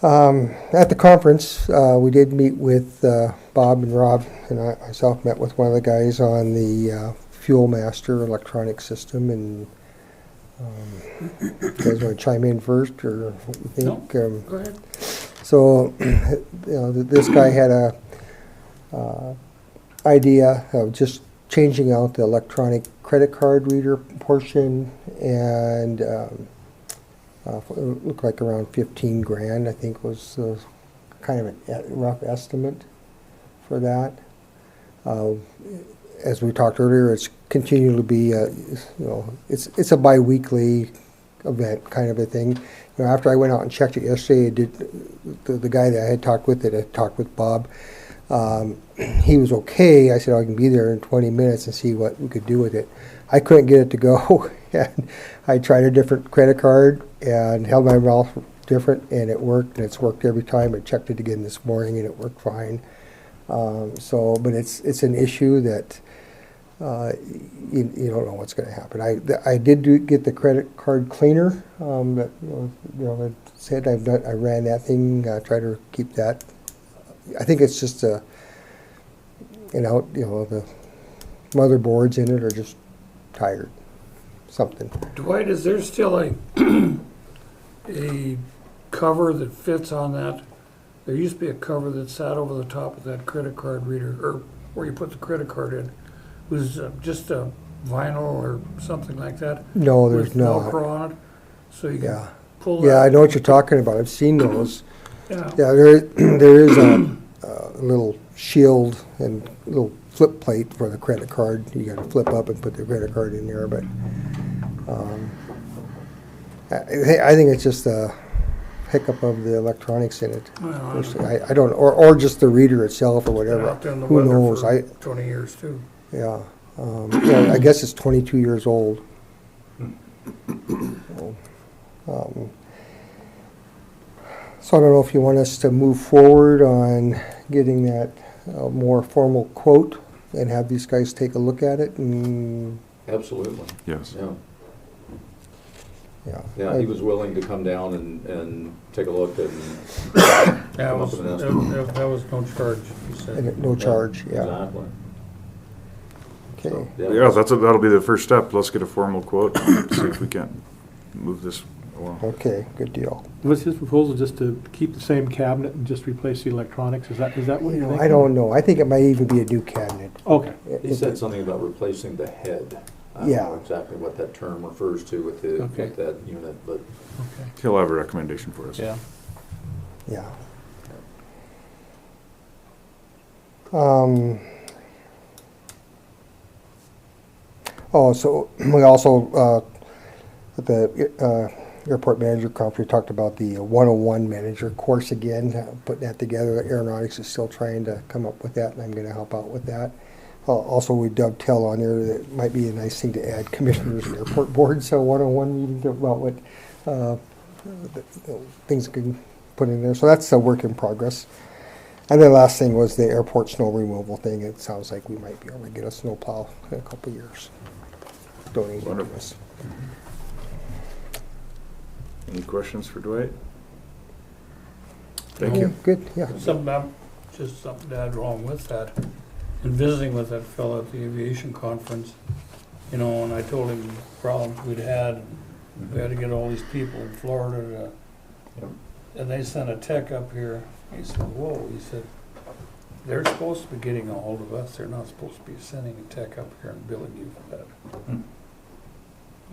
Speaker 7: At the conference, we did meet with Bob and Rob, and I myself met with one of the guys on the Fuel Master electronic system. And you guys want to chime in first, or what you think?
Speaker 6: No, go ahead.
Speaker 7: So, this guy had a idea of just changing out the electronic credit card reader portion, and it looked like around 15 grand, I think, was kind of a rough estimate for that. As we talked earlier, it's continued to be, it's a bi-weekly event kind of a thing. After I went out and checked it yesterday, the guy that I had talked with, Bob, he was okay. I said, I can be there in 20 minutes and see what we could do with it. I couldn't get it to go. And I tried a different credit card and held my mouth different, and it worked, and it's worked every time. I checked it again this morning, and it worked fine. But it's an issue that you don't know what's going to happen. I did get the credit card cleaner that that said I ran that thing. Try to keep that. I think it's just the motherboards in it are just tired. Something.
Speaker 6: Dwight, is there still a cover that fits on that? There used to be a cover that sat over the top of that credit card reader, or where you put the credit card in. It was just a vinyl or something like that.
Speaker 7: No, there's
Speaker 6: with
Speaker 7: not.
Speaker 6: Velcro on it, so you can
Speaker 7: Yeah.
Speaker 6: pull that.
Speaker 7: Yeah, I know what you're talking about. I've seen those.
Speaker 6: Yeah.
Speaker 7: Yeah, there is a little shield and little flip plate for the credit card. You got to flip up and put the credit card in there, but I think it's just a hiccup of the electronics in it.
Speaker 6: Well,
Speaker 7: Personally, I don't, or just the reader itself or
Speaker 6: been
Speaker 7: whatever.
Speaker 6: out there in the
Speaker 7: Who
Speaker 6: weather
Speaker 7: knows?
Speaker 6: for 20 years too.
Speaker 7: Yeah. I guess it's 22 years old. So I don't know if you want us to move forward on getting that more formal quote and have these guys take a look at it. And
Speaker 1: Absolutely,
Speaker 4: Yes.
Speaker 1: yeah. He was willing to come down and take a look and
Speaker 6: Yeah,
Speaker 1: come up with an estimate.
Speaker 6: that was no charge, he said.
Speaker 7: And no charge. Yeah.
Speaker 1: Exactly.
Speaker 7: Okay.
Speaker 1: So,
Speaker 4: Yeah, that'll be the first step. Let's get a formal quote, and see if we can move this along.
Speaker 7: Okay. Good deal.
Speaker 2: Was his proposal just to keep the same cabinet and just replace the electronics? Is that what you're thinking?
Speaker 7: I don't know. I think it might even be a new cabinet.
Speaker 2: Okay.
Speaker 1: He said something about replacing the head. I don't
Speaker 7: Yeah.
Speaker 1: know exactly what that term refers to with that unit, but
Speaker 2: Okay.
Speaker 4: He'll have a recommendation for us.
Speaker 2: Yeah.
Speaker 7: Yeah. So we also, at the airport manager conference, we talked about the 101 manager course again, putting that together. Aeronautics is still trying to come up with that, and I'm going to help out with that. Also, we dovetail on there that it might be a nice thing to add commissioners and airport boards, so 101 meeting about what things can put in there. So that's a work in progress. And then last thing was the airport snow removal thing. It sounds like we might be able to get a snow plow in a couple of years. Donated to
Speaker 4: Wonderful.
Speaker 7: us.
Speaker 4: Any questions for Dwight? Thank you.
Speaker 7: Good, yeah.
Speaker 6: Just something to add wrong with that. In visiting with that fellow at the aviation conference, you know, and I told him the problems we'd had. We had to get all these people in Florida
Speaker 1: Yep.
Speaker 6: and they sent a tech up here. He said, whoa, he said, they're supposed to be getting a hold of us. They're not supposed to be sending a tech up here and billing you for that.
Speaker 1: Hmm.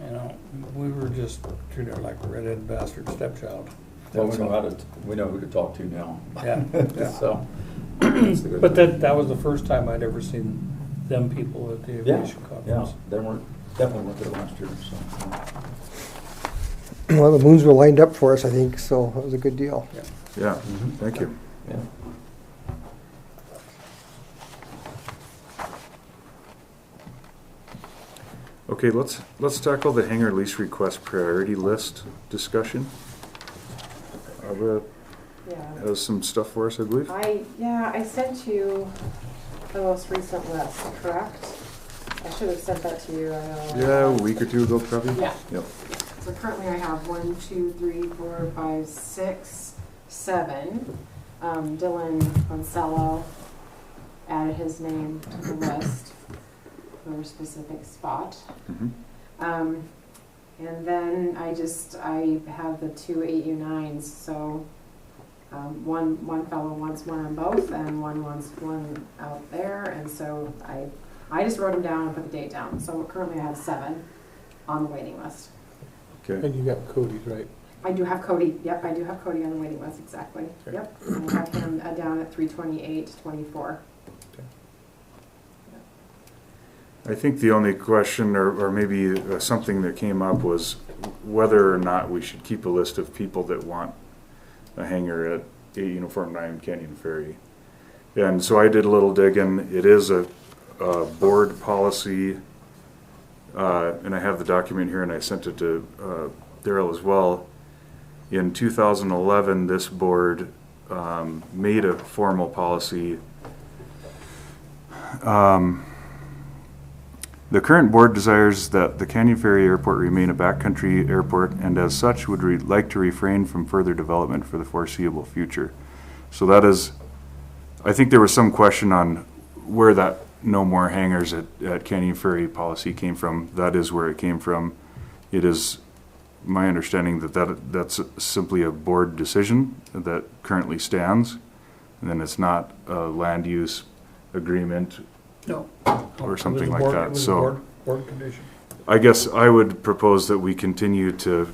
Speaker 6: You know, we were just treated like a redheaded bastard stepchild.
Speaker 1: Well, we know who to talk to now.
Speaker 6: Yeah, yeah.
Speaker 1: So, that's the good
Speaker 6: But
Speaker 1: thing.
Speaker 6: that was the first time I'd ever seen them people at the
Speaker 1: Yeah,
Speaker 6: aviation
Speaker 1: yeah,
Speaker 6: conference.
Speaker 1: they definitely weren't there last year, so.
Speaker 7: Well, the moons were lined up for us, I think, so it was a good deal.
Speaker 4: Yeah,
Speaker 1: Mhm.
Speaker 4: thank you.
Speaker 1: Yeah.
Speaker 4: Okay, let's tackle the hangar lease request priority list discussion. Barbara
Speaker 3: Yeah.
Speaker 4: has some stuff for us, I believe.
Speaker 3: I sent you the most recent list, correct? I should have sent that to you, I know.
Speaker 4: Yeah, a week or two ago, probably.
Speaker 3: Yeah.
Speaker 4: Yep.
Speaker 3: So currently I have 1, 2, 3, 4, 5, 6, 7. Dylan Goncello added his name to the list for a specific spot.
Speaker 4: Mhm.
Speaker 3: And then I have the 2 8U9s, so one fellow wants one on both and one wants one out there, and so I just wrote them down and put the date down. So currently I have 7 on the waiting list.
Speaker 4: Okay.
Speaker 2: And you got Cody's, right?
Speaker 3: I do have Cody, yep, I do have Cody on the waiting list, exactly.
Speaker 2: Okay.
Speaker 3: Yep, and I have him down at 328.24.
Speaker 4: I think the only question, or maybe something that came up, was whether or not we should keep a list of people that want a hangar at 8 Uniform 9 Canyon Ferry. And so I did a little digging. It is a board policy, and I have the document here, and I sent it to Daryl as well. In 2011, this board made a formal policy. The current board desires that the Canyon Ferry Airport remain a backcountry airport, and as such would like to refrain from further development for the foreseeable future. So that is, I think there was some question on where that no more hangars at Canyon Ferry policy came from. That is where it came from. It is my understanding that's simply a board decision that currently stands, and then it's not a land use agreement
Speaker 6: No.
Speaker 4: or something
Speaker 6: It was a
Speaker 4: like
Speaker 6: board-
Speaker 4: that.
Speaker 6: it was a
Speaker 4: So
Speaker 6: board condition.
Speaker 4: I guess I would propose that we continue to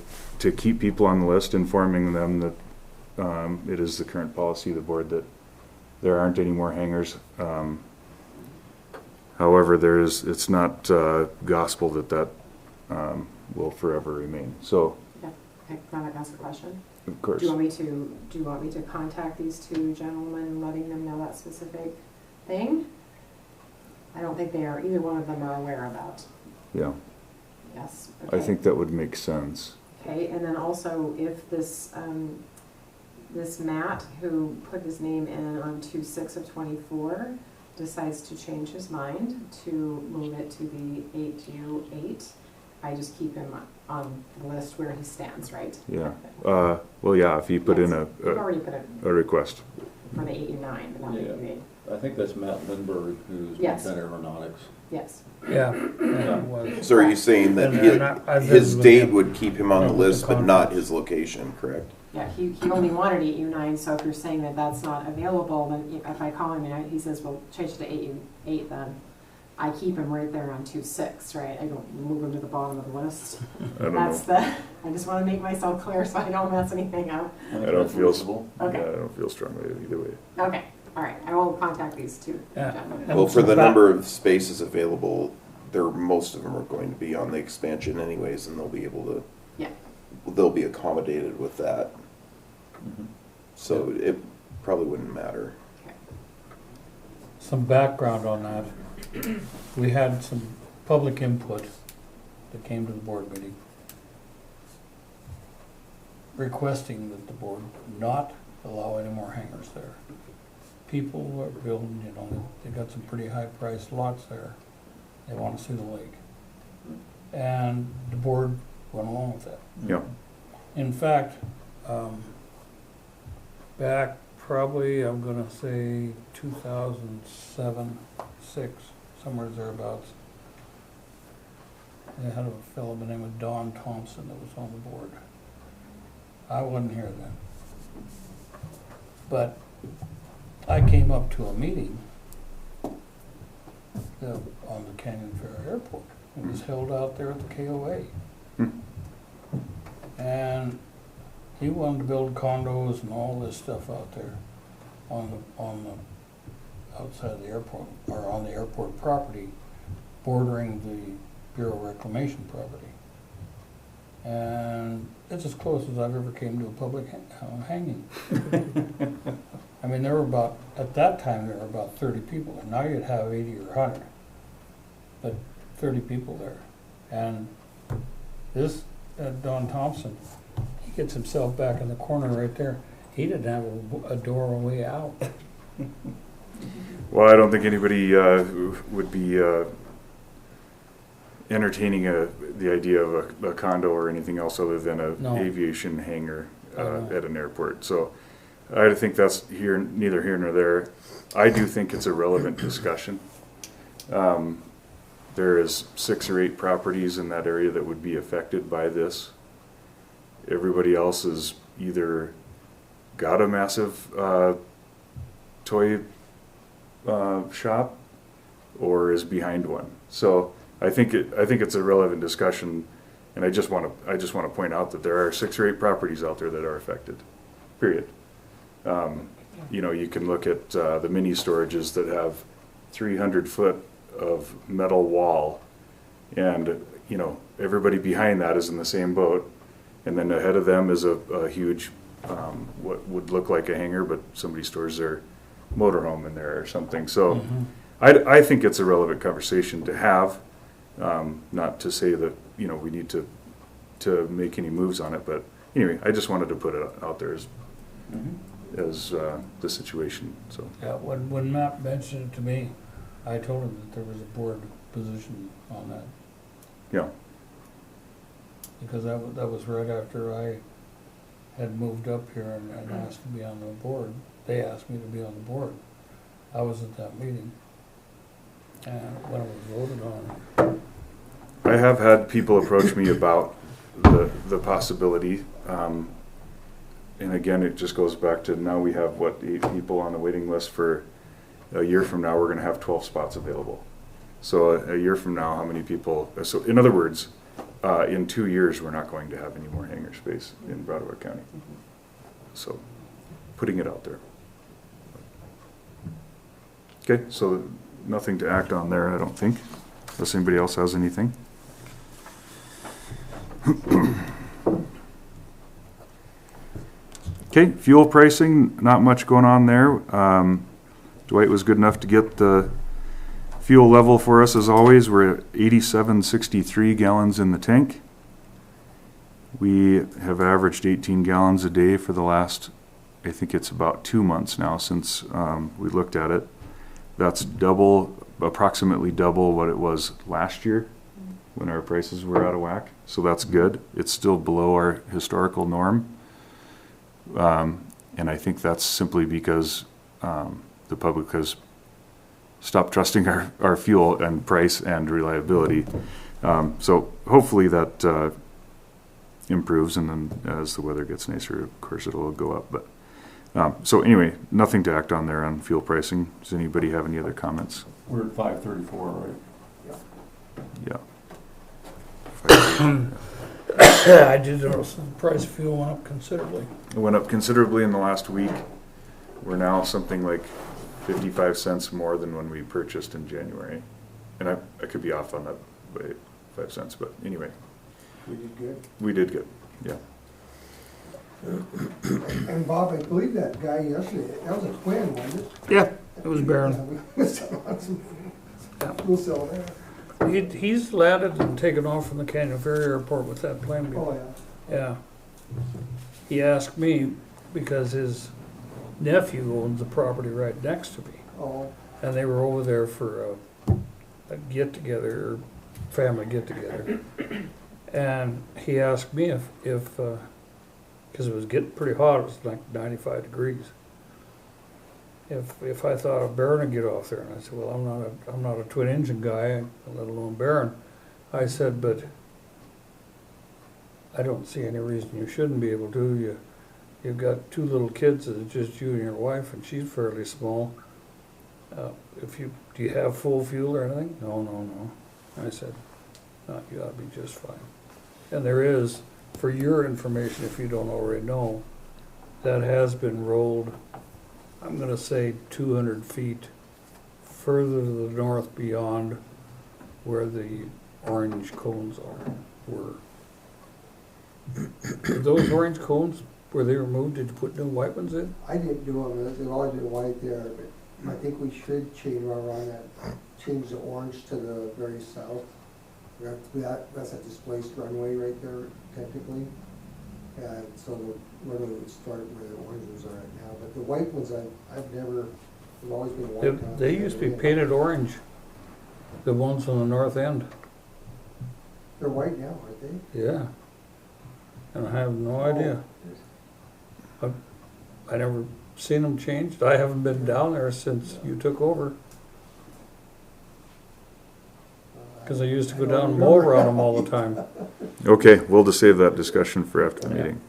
Speaker 4: keep people on the list, informing them that it is the current policy of the board that there aren't any more hangars. However, it's not gospel that will forever remain. So,
Speaker 3: Okay, can I ask a question?
Speaker 4: of course,
Speaker 3: Do you want me to contact these 2 gentlemen, letting them know that specific thing? I don't think either one of them are aware of that.
Speaker 4: yeah,
Speaker 3: Yes.
Speaker 4: I
Speaker 3: Okay.
Speaker 4: think that would make sense.
Speaker 3: Okay, and then also if this Matt, who put his name in on 2/6 of 24, decides to change his mind to move it to the 8U8, I just keep him on the list where he stands, right?
Speaker 4: Yeah. Well, yeah, if you put in
Speaker 3: Yes. You've already put it
Speaker 4: a request.
Speaker 3: for the 8U9, but not the
Speaker 1: Yeah.
Speaker 3: 8U8.
Speaker 1: I think that's Matt Lindberg, who's
Speaker 3: Yes.
Speaker 1: with Aeronautics.
Speaker 3: Yes.
Speaker 6: Yeah. it was.
Speaker 8: So are you saying that
Speaker 6: And I've
Speaker 8: his
Speaker 6: visited with
Speaker 8: date
Speaker 6: him.
Speaker 8: would keep him on the
Speaker 6: Yeah, with the
Speaker 8: list, but not
Speaker 6: conference.
Speaker 8: his location, correct?
Speaker 3: Yeah, he only wanted 8U9, so if you're saying that that's not available, then if I call him and he says, well, change it to 8U8, then I keep him right there on 2/6, right? I don't move him to the bottom of the list.
Speaker 4: I don't
Speaker 3: That's
Speaker 4: know.
Speaker 3: I just want to make myself clear so I don't mess anything up.
Speaker 4: I don't feel,
Speaker 3: Okay.
Speaker 4: yeah, I don't feel strongly either way.
Speaker 3: Okay, All right, I will contact these two
Speaker 6: Yeah.
Speaker 3: gentlemen.
Speaker 6: And
Speaker 8: Well, for the
Speaker 6: some back-
Speaker 8: number of spaces available, most of them are going to be on the expansion anyways, and they'll be able to.
Speaker 3: Yeah.
Speaker 8: They'll be accommodated with that,
Speaker 1: Mhm.
Speaker 8: so it probably wouldn't matter.
Speaker 6: Some background on that. We had some public input that came to the board meeting requesting that the board not allow any more hangars there. People are building, you know, they got some pretty high priced lots there. They want to see the lake. And the board went along with that.
Speaker 4: Yeah.
Speaker 6: In fact, back probably, I'm gonna say 2007, 6, somewhere thereabouts. They had a fellow by the name of Don Thompson that was on the board. I wasn't here then. But I came up to a meeting on the Canyon Fair Airport. It was held out there at the KOA.
Speaker 4: Hmm.
Speaker 6: And he wanted to build condos and all this stuff out there on the outside of the airport, or on the airport property, bordering the Bureau of Reclamation property. And it's as close as I've ever came to a public hanging. I mean, there were about, at that time, there were about 30 people, and now you'd have 80 or 100. But 30 people there. And this, Don Thompson, he gets himself back in the corner right there. He didn't have a doorway out.
Speaker 4: Well, I don't think anybody would be entertaining the idea of a condo or anything else other than a
Speaker 6: No.
Speaker 4: aviation hangar
Speaker 6: No.
Speaker 4: at an airport. So I think that's neither here nor there. I do think it's a relevant discussion. There is 6 or 8 properties in that area that would be affected by this. Everybody else has either got a massive toy shop or is behind one. So I think it's a relevant discussion, and I just want to point out that there are 6 or 8 properties out there that are affected. Period. You know, you can look at the mini storages that have 300 foot of metal wall, and you know, everybody behind that is in the same boat, and then ahead of them is a huge what would look like a hangar, but somebody stores their motorhome in there or something. So
Speaker 6: Mhm.
Speaker 4: I think it's a relevant conversation to have, not to say that, you know, we need to make any moves on it, but anyway, I just wanted to put it out there as the situation. So
Speaker 6: Yeah, when Matt mentioned it to me, I told him that there was a board position on that,
Speaker 4: yeah,
Speaker 6: because that was right after I had moved up here and asked to be on the board. They asked me to be on the board. I was at that meeting, and when it was voted on,
Speaker 4: I have had people approach me about the possibility, and again, it just goes back to now we have 8 people on the waiting list. For a year from now, we're going to have 12 spots available. So a year from now, how many people? So in other words, in 2 years, we're not going to have any more hangar space in Braddock County. So putting it out there. Okay, so nothing to act on there, I don't think, unless anybody else has anything. Okay, fuel pricing, not much going on there. Dwight was good enough to get the fuel level for us as always. We're at 87.63 gallons in the tank. We have averaged 18 gallons a day for the last, I think it's about 2 months now since we looked at it. That's approximately double what it was last year when our prices were out of whack. So that's good. It's still below our historical norm. And I think that's simply because the public has stopped trusting our fuel and price and reliability. So hopefully that improves, and then as the weather gets nicer, of course it'll go up. But so anyway, nothing to act on there on fuel pricing. Does anybody have any other comments?
Speaker 1: We're at 534, right?
Speaker 4: Yeah.
Speaker 6: I did notice the price of fuel went up considerably.
Speaker 4: It went up considerably in the last week. We're now something like 55 cents more than when we purchased in January. And I could be off on that by 5 cents, but anyway,
Speaker 7: We did good.
Speaker 4: we did good, yeah.
Speaker 7: And Bob, I believe that guy yesterday, that was a twin, wasn't it?
Speaker 6: Yeah, it was Barron.
Speaker 7: Yeah, we missed out on some
Speaker 6: Yeah.
Speaker 7: cool cell there.
Speaker 6: He's landed and taken off from the Canyon Ferry Airport with that plane.
Speaker 7: Oh, yeah.
Speaker 6: Yeah. He asked me because his nephew owns the property right next to me.
Speaker 7: Oh,
Speaker 6: And they were over there for a get-together, or family get-together. And he asked me if because it was getting pretty hot, it was like 95 degrees. If I thought a Barron would get off there, and I said, well, I'm not a twin engine guy, let alone Barron. I said, but I don't see any reason you shouldn't be able to. You've got 2 little kids, it's just you and your wife, and she's fairly small. Do you have full fuel or anything? No. I said, no, you ought to be just fine. And there is, for your information, if you don't already know, that has been rolled, I'm gonna say 200 feet further to the north beyond where the orange cones were. Those orange cones, were they removed? Did you put new white ones in?
Speaker 7: I didn't do them, they've always been white there, but I think we should change around that, change the orange to the very south. That's a displaced runway right there technically. And so the runway would start where the orange ones are right now, but the white ones I've never, they've always been white.
Speaker 6: They used to be painted orange, the ones on the north end.
Speaker 7: They're white now, aren't they?
Speaker 6: Yeah. And I have no idea. I never seen them changed. I haven't been down there since you took over. Because I used to go down and mow around them all the time.
Speaker 4: Okay, we'll just save that discussion for after the meeting.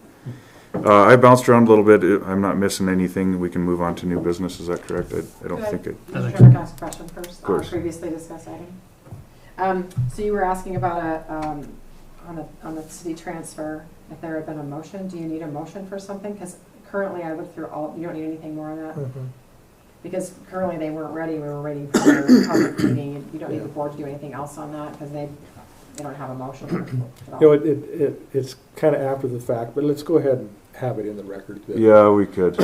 Speaker 4: I bounced around a little bit, I'm not missing anything, we can move on to new business, is that correct? I don't think it.
Speaker 3: Mr. Chairman, can I ask a question first?
Speaker 4: Of course.
Speaker 3: Previously discussed item. So you were asking about on the city transfer, if there had been a motion. Do you need a motion for something? Because currently I looked through you don't need anything more on that?
Speaker 2: Mhm.
Speaker 3: Because currently they weren't ready, we were waiting for their public meeting. You don't need the board to do anything else on that because they don't have a motion at all.
Speaker 2: You know, it's kind of after the fact, but let's go ahead and have it in the record. that-
Speaker 4: Yeah, we could.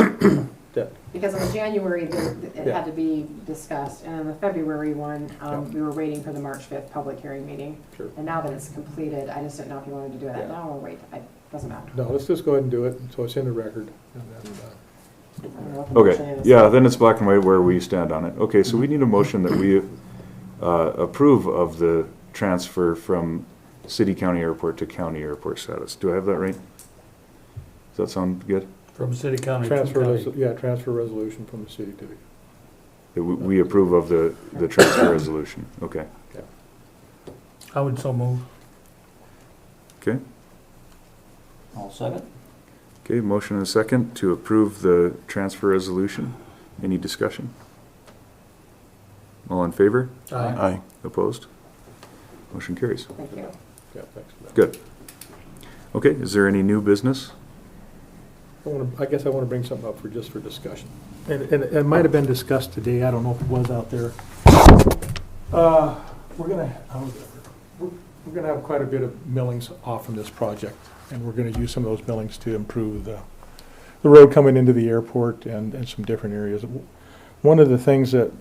Speaker 3: Because in the January, it had to be discussed, and in the February one, we were waiting for the March 5th public hearing meeting.
Speaker 2: Sure.
Speaker 3: And now that it's completed, I just didn't know if you wanted to do that
Speaker 2: Yeah.
Speaker 3: now or wait, it doesn't matter.
Speaker 2: No, let's just go ahead and do it, so it's in the record. And then,
Speaker 3: I don't know what the motion
Speaker 4: Okay,
Speaker 3: is.
Speaker 4: yeah, then it's black and white where we stand on it. Okay, so we need a motion that we approve of the transfer from city county airport to county airport status. Do I have that right? Does that sound good?
Speaker 6: From city county to county.
Speaker 2: transfer resolution from the city to the,
Speaker 4: That we approve of the transfer resolution, okay.
Speaker 6: I would so move.
Speaker 4: Okay,
Speaker 9: I'll second.
Speaker 4: okay, motion and a second to approve the transfer resolution. Any discussion? All in favor?
Speaker 8: Aye.
Speaker 4: Opposed? Motion carries.
Speaker 3: Thank you.
Speaker 2: yeah, thanks for that.
Speaker 4: Good. Okay, is there any new business?
Speaker 2: I guess I want to bring something up just for discussion. And it might have been discussed today, I don't know if it was out there. We're gonna have quite a bit of millings off from this project, and we're gonna use some of those millings to improve the road coming into the airport and some different areas. One of the things that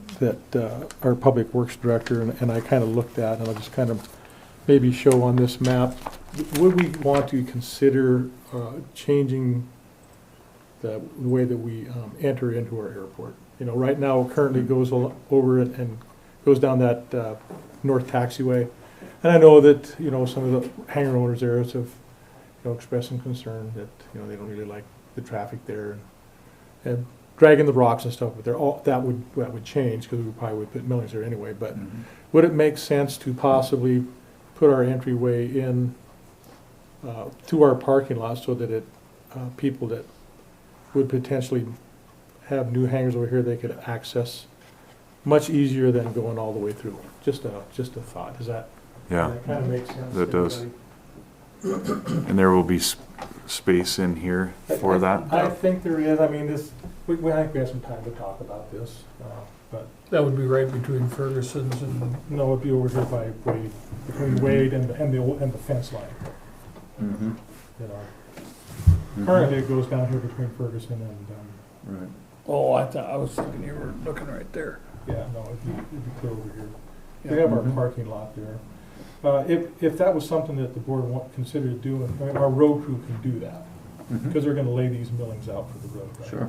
Speaker 2: our Public Works Director and I kind of looked at, and I'll just kind of maybe show on this map, would we want to consider changing the way that we enter into our airport? You know, right now, currently goes over it and goes down that north taxiway. And I know that, you know, some of the hangar owners there have, expressed some concern that, they don't really like the traffic there and dragging the rocks and stuff, but that would change because we probably would put millings there anyway. But would it make sense to possibly put our entryway in to our parking lot so that people that would potentially have new hangars over here they could access much easier than going all the way through? Just a thought. Does that kind of make sense?
Speaker 4: That does. And there will be space in here for that?
Speaker 2: I think there is. I mean, we, I think we have some time to talk about this, but
Speaker 6: That would be right between Ferguson's and,
Speaker 2: no, it'd be over here by Wade, between Wade and the fence line,
Speaker 1: Mm-hmm.
Speaker 2: you know. Currently, it goes down here between Ferguson and,
Speaker 1: Right.
Speaker 6: oh, I was thinking you were looking right there.
Speaker 2: yeah, no, it'd be clear over here. We have our
Speaker 1: Mhm.
Speaker 2: parking lot there. If that was something that the board considered doing, our road crew can do that,
Speaker 1: Mhm.
Speaker 2: because they're gonna lay these millings out for the road, right?
Speaker 1: Sure,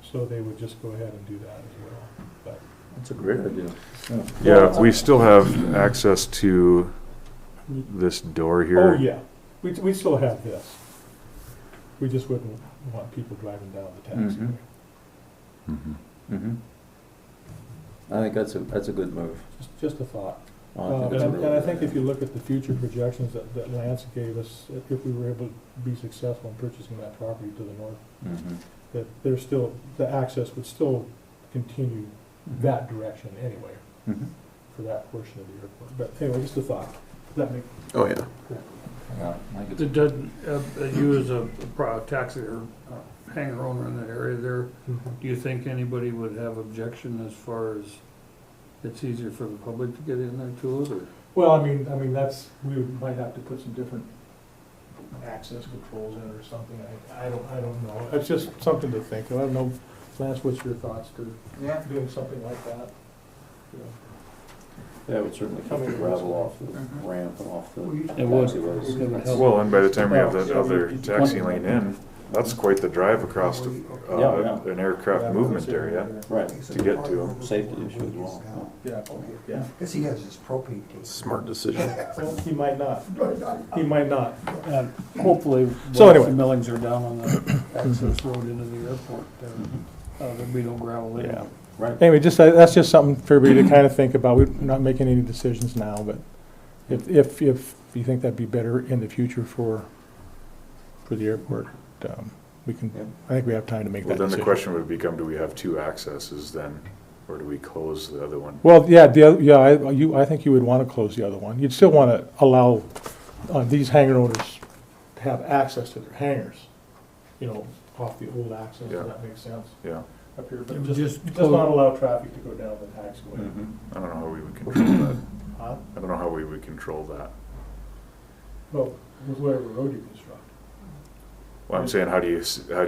Speaker 2: So they would just go ahead and do that as well, but.
Speaker 1: that's a great idea.
Speaker 4: Yeah, we still have access to this door here.
Speaker 2: Oh, yeah, we still have this. We just wouldn't want people driving down the taxiway.
Speaker 4: Mhm.
Speaker 1: Mm-hmm. I think that's a good move.
Speaker 2: Just a thought.
Speaker 1: I think that's a
Speaker 2: And
Speaker 1: really
Speaker 2: I
Speaker 1: good
Speaker 2: think if
Speaker 1: idea.
Speaker 2: you look at the future projections that Lance gave us, if we were able to be successful in purchasing that property to the north,
Speaker 1: Mhm.
Speaker 2: that there's still, the access would still continue that direction anyway,
Speaker 1: Mhm.
Speaker 2: for that portion of the airport. But anyway, just a thought. Does that make,
Speaker 8: Oh, yeah.
Speaker 1: Yeah, I think it's-
Speaker 6: It doesn't, you as a taxi or hangar owner in that area there, do you think anybody would have objection as far as it's easier for the public to get in there to it, or?
Speaker 2: well, I mean, that's, might have to put some different access controls in or something. I don't know. It's just something to think of. I don't know, Lance, what's your thoughts to doing something like that? You know,
Speaker 1: Yeah, it would certainly keep the gravel off the ramp and off the
Speaker 6: It would.
Speaker 1: taxiways.
Speaker 4: Well, and by the time we have that other taxi lane in, that's quite the drive across to,
Speaker 1: Yeah.
Speaker 4: an aircraft movement area
Speaker 1: Right,
Speaker 4: to get to them.
Speaker 1: safety issue as well.
Speaker 2: Yeah, yeah.
Speaker 7: Because he has his propane tank.
Speaker 8: Smart decision.
Speaker 2: Well, he might not. He might not.
Speaker 6: And hopefully,
Speaker 2: So
Speaker 6: once
Speaker 2: anyway.
Speaker 6: the millings are down on the access road into the airport, there'll be no gravel in.
Speaker 2: Yeah.
Speaker 1: Right.
Speaker 2: Anyway, that's just something for everybody to kind of think about. We're not making any decisions now, but if you think that'd be better in the future for the airport, we can,
Speaker 1: Yeah.
Speaker 2: I think we have time to make
Speaker 4: Well,
Speaker 2: that
Speaker 4: then the
Speaker 2: decision.
Speaker 4: question would become, do we have two accesses then, or do we close the other one?
Speaker 2: Well, yeah, I think you would want to close the other one. You'd still want to allow these hangar owners to have access to their hangars, you know, off the old access,
Speaker 4: Yeah.
Speaker 2: if that makes sense,
Speaker 4: Yeah,
Speaker 2: up here.
Speaker 6: It
Speaker 2: But
Speaker 6: would
Speaker 2: just
Speaker 6: just
Speaker 2: not allow traffic to go down the taxiway.
Speaker 1: Mhm.
Speaker 4: I don't know how we would control that.
Speaker 2: Huh?
Speaker 4: I don't know how we would control that.
Speaker 2: Well, with whatever road you construct.
Speaker 4: Well, I'm saying, how do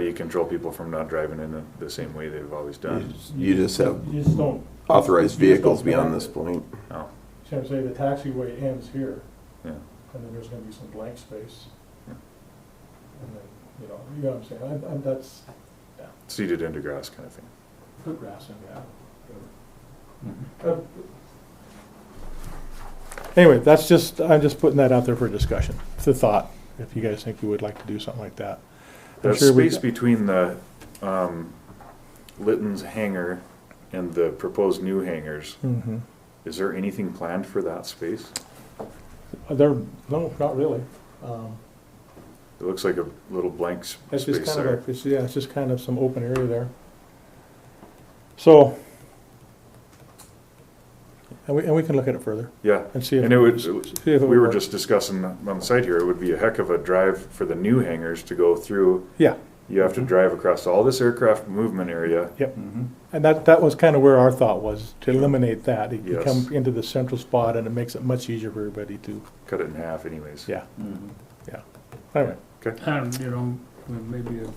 Speaker 4: you control people from not driving in the same way they've always done?
Speaker 8: You just have
Speaker 2: You just don't.
Speaker 8: authorized
Speaker 2: you just
Speaker 8: vehicles
Speaker 2: don't
Speaker 8: beyond
Speaker 2: connect
Speaker 8: this
Speaker 2: it.
Speaker 8: point.
Speaker 4: Oh,
Speaker 2: So I'm saying the taxiway ends here,
Speaker 4: yeah.
Speaker 2: and then there's gonna be some blank space.
Speaker 4: Yeah.
Speaker 2: And then, you know what I'm saying, I'm, that's,
Speaker 4: Seeded into grass kind of thing.
Speaker 2: put grass in, yeah.
Speaker 1: Mhm.
Speaker 2: Anyway, I'm just putting that out there for discussion, it's a thought, if you guys think you would like to do something like that. I'm
Speaker 4: The
Speaker 2: sure we-
Speaker 4: space between the Litton's hangar and the proposed new hangars,
Speaker 2: Mhm.
Speaker 4: is there anything planned for that space?
Speaker 2: No, not really.
Speaker 4: It looks like a little blank
Speaker 2: It's just
Speaker 4: space
Speaker 2: kind
Speaker 4: there.
Speaker 2: of, it's just kind of some open area there. So, and we can look at it further
Speaker 4: Yeah,
Speaker 2: and see if.
Speaker 4: and it would,
Speaker 2: see if it
Speaker 4: we
Speaker 2: would
Speaker 4: were
Speaker 2: work.
Speaker 4: just discussing on the site here, it would be a heck of a drive for the new hangars to go through.
Speaker 2: Yeah,
Speaker 4: You have to drive across all this aircraft movement area.
Speaker 1: Mhm.
Speaker 2: and that was kind of where our thought was, to eliminate that. You
Speaker 4: Yes.
Speaker 2: come into the central spot and it makes it much easier for everybody to,
Speaker 4: Cut it in half anyways.
Speaker 2: yeah,
Speaker 1: Mhm.
Speaker 2: yeah. Anyway,
Speaker 6: And, you know, maybe a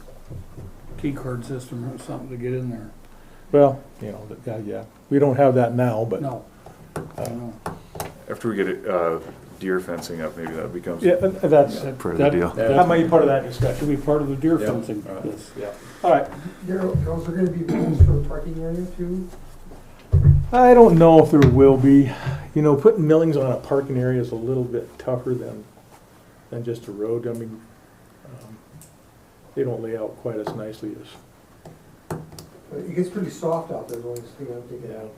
Speaker 6: key card system or something to get in there.
Speaker 2: well, yeah, we don't have that now, but.
Speaker 6: No. No.
Speaker 4: After we get it, deer fencing up, maybe that becomes
Speaker 2: Yeah, that's,
Speaker 4: part of the deal.
Speaker 2: that might be part of that
Speaker 6: Should
Speaker 2: discussion.
Speaker 6: be part of the deer
Speaker 1: Yeah.
Speaker 6: fencing.
Speaker 1: Right.
Speaker 6: Yes.
Speaker 2: Yeah. All right.
Speaker 7: Those are gonna be rules for the parking area too?
Speaker 2: I don't know if there will be, putting millings on a parking area is a little bit tougher than just a road. I mean, they don't lay out quite as nicely as,
Speaker 7: It gets pretty soft out there, the only thing I'm thinking of.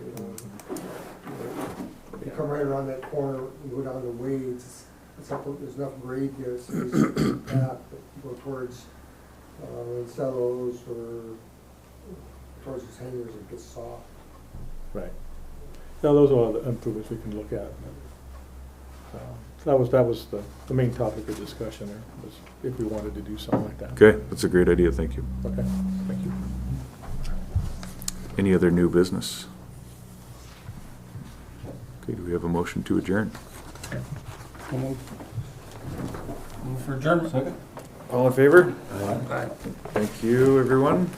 Speaker 7: You come right around that corner, you go down to Wade's, there's enough grade there, so there's path, go towards, Cellos or towards his hangers, it gets soft.
Speaker 2: right. Now, those are all the improvements we can look at. So that was the main topic of discussion there, was if we wanted to do something like that.
Speaker 4: Okay, that's a great idea, thank you.
Speaker 2: Okay, thank you.
Speaker 4: Any other new business? Okay, do we have a motion to adjourn?
Speaker 6: Move for adjournment.
Speaker 9: Second?
Speaker 4: All in favor?
Speaker 6: Aye.
Speaker 4: Thank you, everyone.